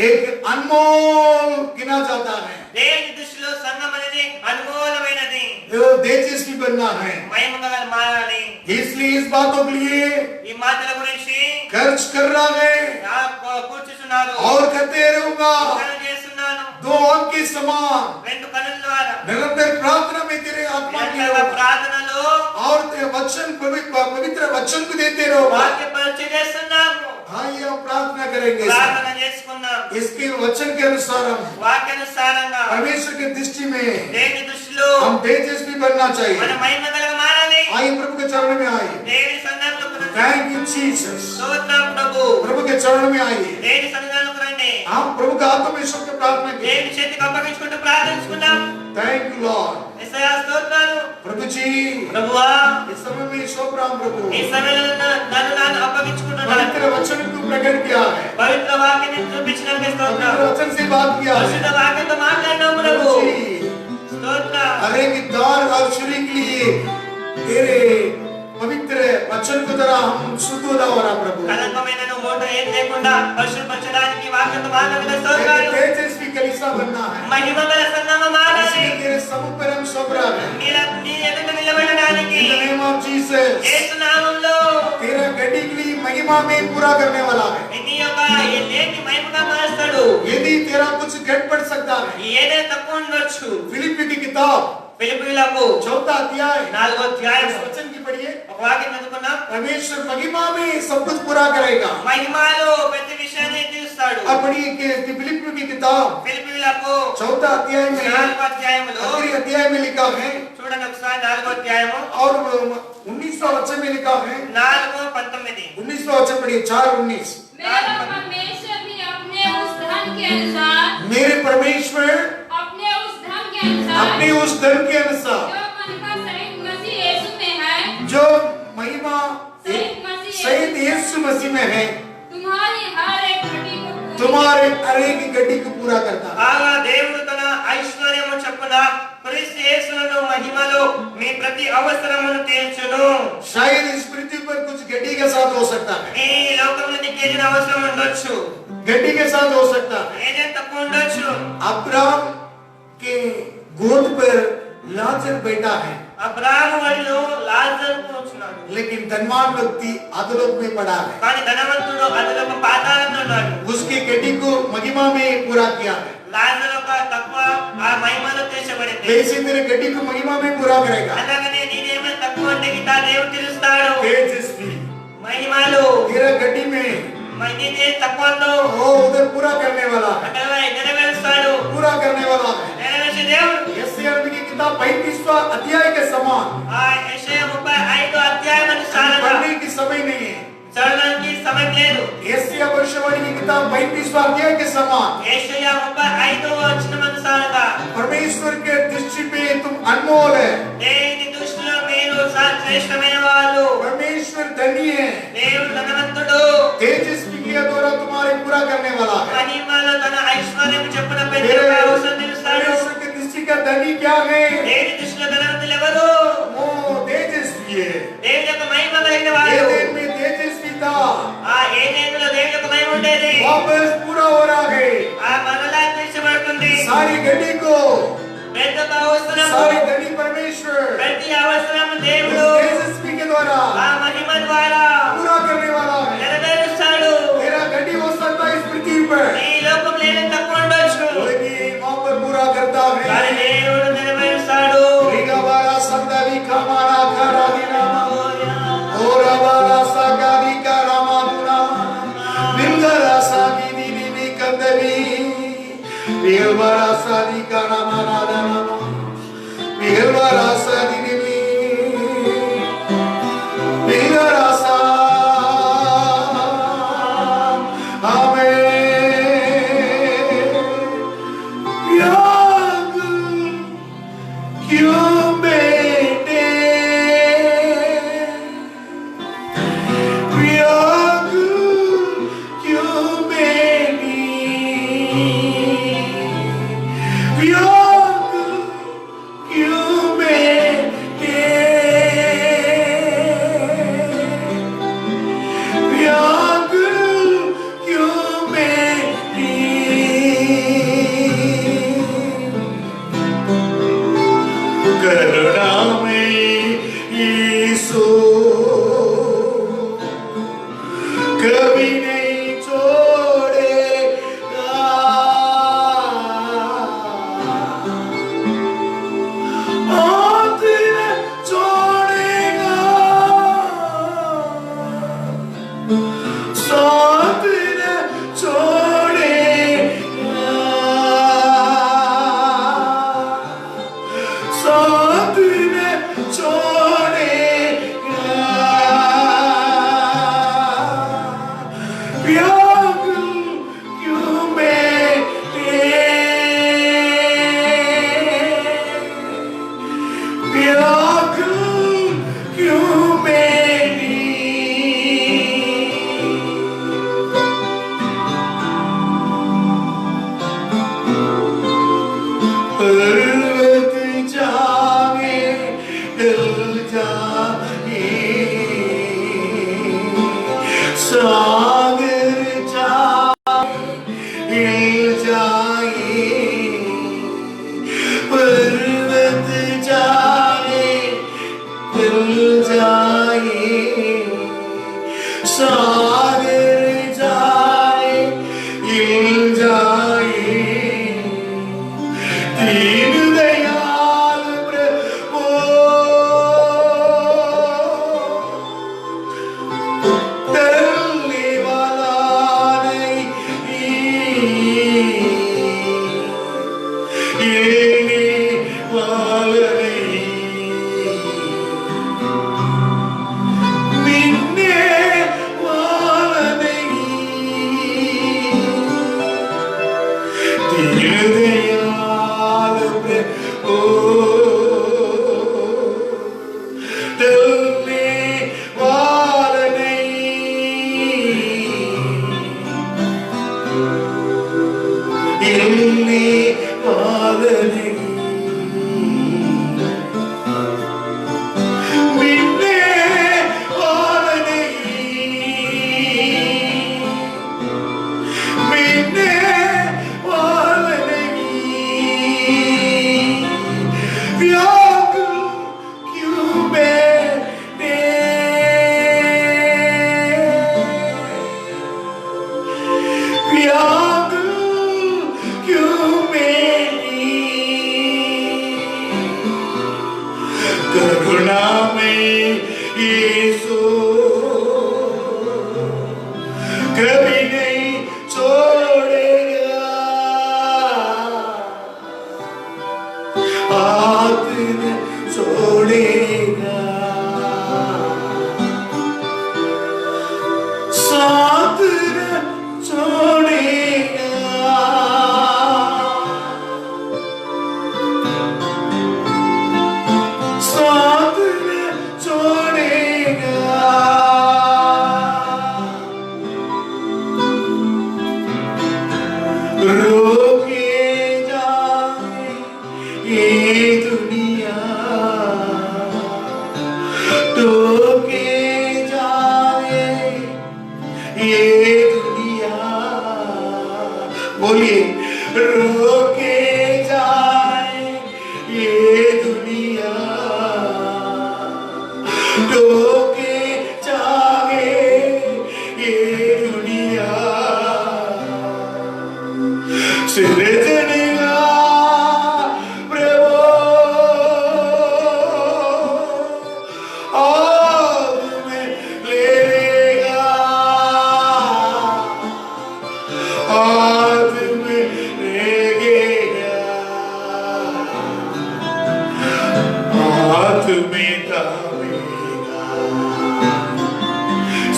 S1: एक अनमोल गिना जाता है,
S3: దేవుని దృష్టిలో సంఘం అనేది అనుకూలమైనది,
S1: जो तेजस्वी बनना है।
S3: మహిమగా మారాలి.
S1: इसलिए इस बातों के लिए
S3: ఈ మాటల గురించి
S1: खर्च कर रहा है
S3: కూర్చున్నారు,
S1: और करते रहूंगा।
S3: చేస్తున్నాను.
S1: 2 आंख के समान
S3: 2 కన్నుల ద్వారా
S1: निरंतर प्रार्थना में तेरे आत्मा की
S3: నిరంతర
S1: हो,
S3: ప్రార్థనలో
S1: और तेरे वचन पवित्र वचन को देते रहो।
S3: వాక్య పరిచయం చేస్తున్నాము,
S1: हाँ, ये हम प्रार्थना करेंगे।
S3: ప్రార్థన చేసుకున్నాం.
S1: इसके वचन के अनुसार हम
S3: వాక్యానుసారంగా
S1: परमेश्वर की दृष्टि में
S3: దేవుని దృష్టిలో
S1: हम तेजस्वी बनना
S3: మన
S1: चाहिए।
S3: మహిమ గలగా మారాలి.
S1: आइए प्रभु के चरण में आइए।
S3: దేవుని సన్నిధానంలో
S1: थैंक यू जीसस।
S3: స్తోత్రం ప్రభు.
S1: प्रभु के चरण में आइए।
S3: దేవుని సన్నిధానంలోకి రండి.
S1: हम प्रभु का आत्मेश्वर की प्रार्थना की।
S3: దేవుని చేతికి అప్పగించుకుంటూ ప్రార్థించుకుందాం.
S1: Thank you Lord.
S3: యేసయ్యా స్తోత్రాలు.
S1: प्रभु जी,
S3: ప్రభువా,
S1: इस समय में शोभराम प्रभु
S3: ఈ సమయంలో నన్ను అప్పగించుకుంటున్నాను.
S1: पवित्र वचन को प्रकट किया है,
S3: పవిత్ర వాక్యాన్ని చూపించినందుకు
S1: पवित्र
S3: స్తోత్రం.
S1: वचन से बात किया है।
S3: పరిశుద్ధ వాక్యంతో మాట్లాడినావు ప్రభు.
S1: प्रभु जी,
S3: స్తోత్రం.
S1: हर एक दार और छुरी के लिए तेरे पवित्र वचन को तरह हम शुद्ध हो रहा प्रभु।
S3: కలంకమైన మోట ఏం లేకుండా పరిశుద్ధపరచడానికి వాక్యంతో మాట్లాడిన స్తోత్రాలు.
S1: तेजस्वी कलीसिया बनना है,
S3: మహిమ గల సంఘంగా మారాలి.
S1: इसलिए जीसस
S3: యేసు నామములో
S1: तेरा गड्डी के लिए महिमा में पूरा करने वाला है।
S3: నీ యొక్క ఈ లేని మహిమగా మారుస్తాడు.
S1: यदि तेरा कुछ घट पड़ सकता है,
S3: ఏదైనా తక్కువ ఉండొచ్చు.
S1: फिलिप्पी की किताब
S3: ఫిలిప్పీయులకు
S1: 4 अध्याय
S3: 4వ అధ్యాయం
S1: इस वचन की पढ़िए।
S3: ఒక వాక్యం చదువుకున్నాం.
S1: परमेश्वर महिमा में सब कुछ पूरा करेगा।
S3: మహిమలో ప్రతి విషయాన్ని తీరుస్తాడు.
S1: अब पढ़िए कि फिलिप्पी की किताब
S3: ఫిలిప్పీయులకు
S1: 4 अध्याय में
S3: 4వ అధ్యాయములో
S1: आखिरी अध्याय में लिखा है
S3: చూడండి ఒకసారి 4వ అధ్యాయము
S1: और 19वां वचन में लिखा है
S3: 4:19
S1: 19वां वचन पढ़िए 4:19।
S4: मेरा परमेश्वर भी अपने उस धन के अनुसार
S1: मेरे परमेश्वर
S4: अपने उस धन के अनुसार
S1: अपने उस धन के अनुसार
S4: जो महिमा सहित मसीह यीशु में है,
S1: जो महिमा सहित यीशु मसीह में है,
S4: तुम्हारी हर एक घटी को पूरी
S1: तुम्हारे हर एक गड्डी को पूरा करता है।
S3: కాగా దేవుడు తన ఐశ్వర్యము చొప్పున క్రీస్తు యేసునందు మహిమలో మీ ప్రతి అవసరమును తీర్చును.
S1: शायद इस पृथ्वी पर कुछ गड्डी के साथ हो सकता है,
S3: ఈ లోకంలో నీకు ఏదైనా అవసరం ఉండొచ్చు,
S1: गड्डी के साथ हो सकता है।
S3: ఏదైనా తక్కువ ఉండొచ్చు.
S1: अब्राहम के गोद पर लाजर बैठा है,
S3: అబ్రాహాము వడిలో లాజరు కూర్చున్నాడు.
S1: लेकिन धनवान व्यक्ति अधोलोक में पड़ा है।
S3: కానీ ధనవంతుడు అదులకు పాతాళంలో ఉన్నాడు.
S1: उसकी गड्डी को महिमा में पूरा किया है।
S3: లాజరు ఒక తక్కువ ఆ మహిమలో తీర్చబడింది.
S1: वैसे तेरे गड्डी को महिमा में पूरा करेगा।
S3: అలాగనే నీదేమైనా తక్కువ ఉంటే గిట్టా దేవుడు తీరుస్తాడు.
S1: तेजस्वी
S3: మహిమలో
S1: तेरा गड्डी में
S3: నీదే తక్కువ ఉందో
S1: वो उधर पूरा करने वाला है,
S3: అక్కడ నెరవేరుస్తాడు.
S1: पूरा करने वाला है।
S3: నెరవేర్చే దేవుడు.
S1: यशायाह नबी की किताब 35वां अध्याय के समान
S3: ఆ యెషయా 35 అధ్యాయం అనుసారంగా
S1: पढ़ने की समय नहीं है।
S3: చదవడానికి సమయం లేదు.
S1: यशायाह भविष्यवाणी की किताब 35वां अध्याय के समान
S3: యెషయా 35వ వచనం అనుసారంగా
S1: परमेश्वर के दृष्टि पे तुम अनमोल है।
S3: దేవుని దృష్టిలో మీరు శ్రేష్టమైన వాళ్ళు.
S1: परमेश्वर धनी है,
S3: దేవుడు ధనవంతుడు.
S1: तेजस्वी के द्वारा तुम्हारे पूरा करने वाला है।
S3: మహిమలో తన ఐశ్వర్యం చెప్పున ప్రతి
S1: मेरे
S3: ఒక్క అవసరం తీరుస్తాడు.
S1: परमेश्वर के दृष्टि का धनी क्या है?
S3: దేవుని దృష్టిలో ధనవంతులు ఎవరు?
S1: वो तेजस्वी है।
S3: దేవుని యొక్క మహిమ కలిగిన వారు.
S1: एदेन में तेजस्वी था,
S3: ఆ ఏదేనులో దేవుని యొక్క మహిమ ఉండేది.
S1: वापस पूरा हो रहा है।
S3: ఆ మరలా తీర్చబడుతుంది.
S1: सारी गड्डी को
S3: ప్రతి ఒక్క అవసరము
S1: सारी धनी परमेश्वर
S3: ప్రతి అవసరము దేవుడు
S1: तेजस्वी के द्वारा
S3: ఆ మహిమ ద్వారా
S1: पूरा करने वाला है।
S3: నెరవేరుస్తాడు.
S1: तेरा गड्डी हो सकता है इस पृथ्वी पर,
S3: ఈ లోకంలో ఏదైనా తక్కువ ఉండొచ్చు,
S1: लेकिन वहाँ पर पूरा करता
S3: కానీ
S1: है।
S3: దేవుడు నెరవేరుస్తాడు.
S1: रिगावारा संदावी कामारा कारादिना ओरा वाला सागावी कारामादुना बिंगरा सागी दीदी कंदवी बिगलवारा सादी कारामारादना बिगलवारा सादी दीदी बिगलवारा सा क्यों बेटे व्याकुल क्यों बेटी व्याकुल क्यों बेटे व्याकुल क्यों बेटी करुणा में यीशु कभी नहीं छोड़ेगा, हाथ न छोड़ेगा, साथ न छोड़ेगा, साथ न छोड़ेगा, व्याकुल क्यों बेटे व्याकुल क्यों बेटी पर्वत जाने न छोड़ेगा, साथ न छोड़ेगा, साथ न छोड़ेगा। रोके जाए ये दुनिया, टोके जाए ये दुनिया, बोलिए रोके जाए ये दुनिया, टोके जाए ये दुनिया, सिरजनेगा प्रभु आग में ले लेगा, आग में लेगा, हाथ में थामेगा,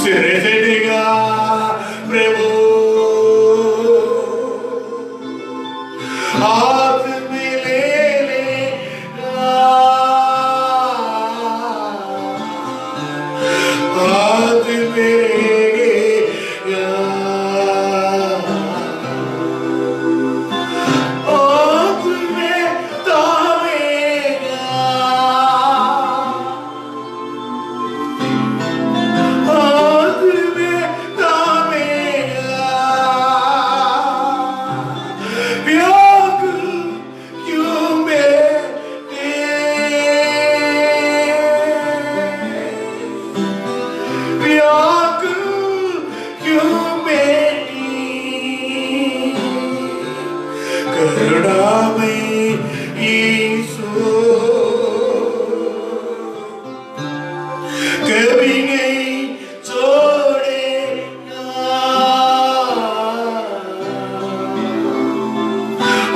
S1: सिरजनेगा प्रभु हाथ में ले लेगा, हाथ में लेगा, हाथ में थामेगा, हाथ में थामेगा। व्याकुल क्यों बेटे, व्याकुल क्यों बेटी, करुणा में यीशु कभी नहीं छोड़ेगा,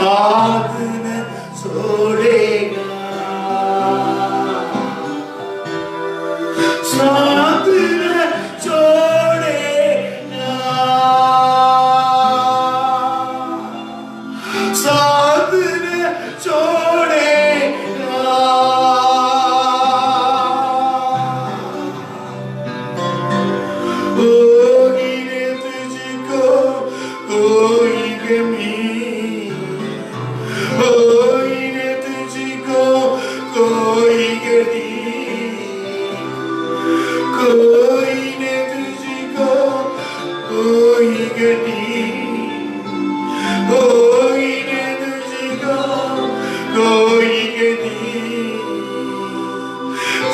S1: हाथ न छोड़ेगा, साथ न छोड़ेगा, साथ न छोड़ेगा। होगी न तुझको कोई कमी, होगी न तुझको कोई गली, कोई न तुझको कोई गली, कोई न तुझको कोई गली,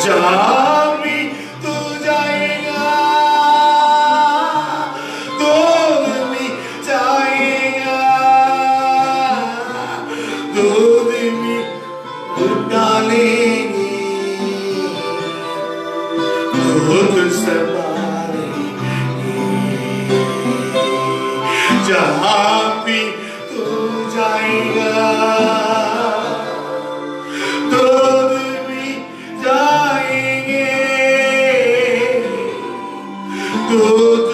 S1: जहाँ भी तू जाएगा तो भी जाएगा, दूध में डालेंगे, दूध संभालेंगे, जहाँ भी तू जाएगा दूध भी जाएंगे, दूध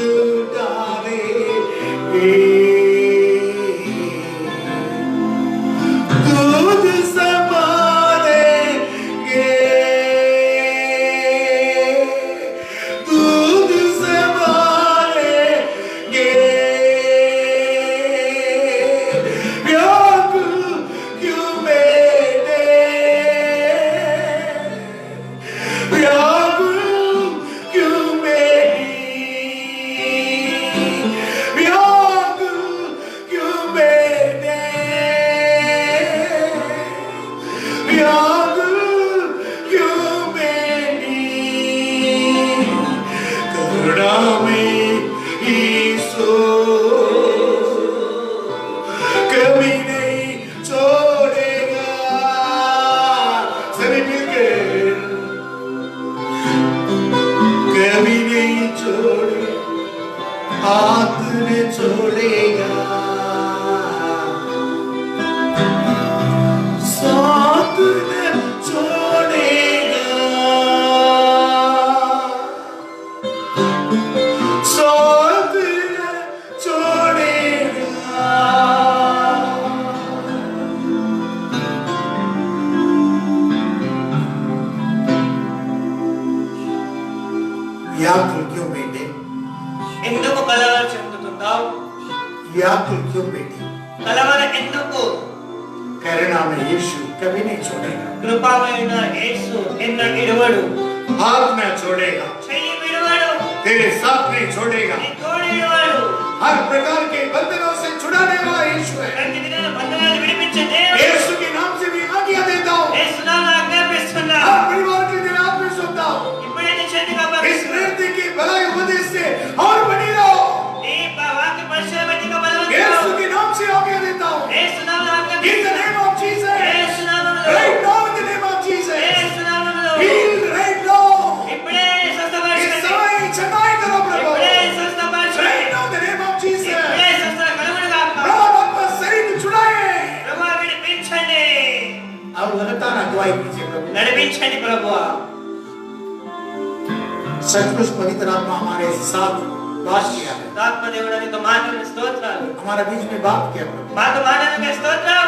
S1: डालेंगे, दूध संभालेंगे, दूध
S3: కృపామయుడైన యేసు నిన్ను విడువడు,
S1: हाथ में छोड़ेगा,
S3: చెయ్యి విడువడు,
S1: तेरे साथ में छोड़ेगा।
S3: నీ తోడు విడువడు।
S1: हर प्रकार के बंधनों से छुड़ाने वाला यीशु है।
S3: ప్రతి విధమైన బంధనాలు విడిపించే దేవుడు।
S1: यीशु के नाम से भी आज्ञा देता हूँ,
S3: యేసు నామమున ఆజ్ఞాపిస్తున్నా।
S1: हर परिवार के लिए हाथ में सौंपता हूँ।
S3: ఇప్పుడే నీ చేతికి
S1: इस
S3: అప్పగిస్తున్నా।
S1: वृद्धि की भलाई उपदेश से और बनी रहो।
S3: నీ వాక్య పరిచయ బట్టిగా
S1: यीशु
S3: బలవంతుడు।
S1: के नाम से आज्ञा देता हूँ।
S3: యేసు నామమున
S1: In the
S3: ఆజ్ఞాపిస్తున్నా।
S1: name of Jesus.
S3: యేసు నామములో,
S1: Right now in the name of Jesus.
S3: యేసు నామములో,
S1: Heal right now.
S3: ఇప్పుడే
S1: इस
S3: స్వస్థపరచండి।
S1: समय चंगाई करो प्रभु।
S3: ఇప్పుడే స్వస్థపరచండి।
S1: Right now in the name of Jesus.
S3: ఇప్పుడే స్వస్థత కలుగును గాక।
S1: प्रभु आपका शरीर छुड़ाए।
S3: ప్రభువా విడిపించండి,
S1: और लगातार अगुवाई कीजिए प्रभु।
S3: నడిపించండి ప్రభువా।
S1: सचमुच पवित्र आत्मा हमारे साथ वास किया है,
S3: ఆత్మ దేవుడు నీతో మాట్లాడిన స్తోత్రాలు,
S1: हमारा बीच में बात किया प्रभु।
S3: మాతో మాట్లాడిన స్తోత్రం।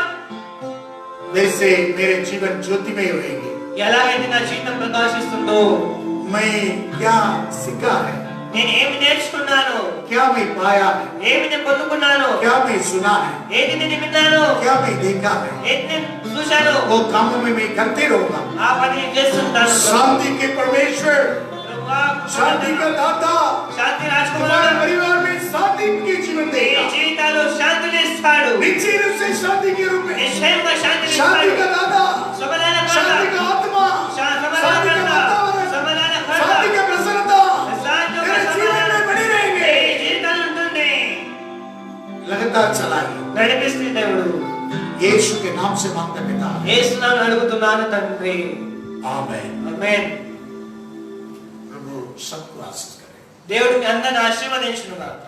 S1: वैसे मेरे जीवन ज्योति में होगी।
S3: ఎలాగైతే నా జీవితం ప్రకాశిస్తుందో,
S1: मैं क्या सीखा है,
S3: నేను ఏమి నేర్చుకున్నాను,
S1: क्या मैं पाया है,
S3: ఏమి నేను పొందుకున్నాను,
S1: क्या मैं सुना है,
S3: ఏది నేను విన్నాను,
S1: क्या मैं देखा है,
S3: ఏది నేను చూశాను,
S1: वो कामों में मैं करते रहूंगा।
S3: ఆ పని నేను చేస్తుంటాను।
S1: शांति के परमेश्वर,
S3: ప్రభువా,
S1: शांति का दाता
S3: శాంతి
S1: तुम्हारे
S3: రాజకుమారుడు
S1: परिवार में शांति के जीवन
S3: నీ
S1: देगा।
S3: జీవితాల్లో శాంతిని ఇస్తాడు।
S1: निश्चय रूप से शांति के रूप में,
S3: నిశ్చయంగా శాంతిని
S1: शांति
S3: ఇస్తాడు।
S1: का दाता,
S3: సమాధానకర్త,
S1: शांति का आत्मा, शांति का वातावरण,
S3: సమాధానకర్త,
S1: शांति का प्रसन्नता
S3: శాంతి యొక్క
S1: तेरे जीवन में बनी
S3: నీ
S1: रहेंगे।
S3: జీవితంలో ఉంటుంది।
S1: लगातार चलाइए।
S3: నడిపిస్తుంది దేవుడు।
S1: यीशु के नाम से मांगते पिता,
S3: యేసు నామమున అడుగుతున్నాను తండ్రి,
S1: आमीन।
S3: ఆమేన్।
S1: प्रभु सबको आशीष करे।
S3: దేవుడు మీ అందరిని ఆశీర్వదించును గాక।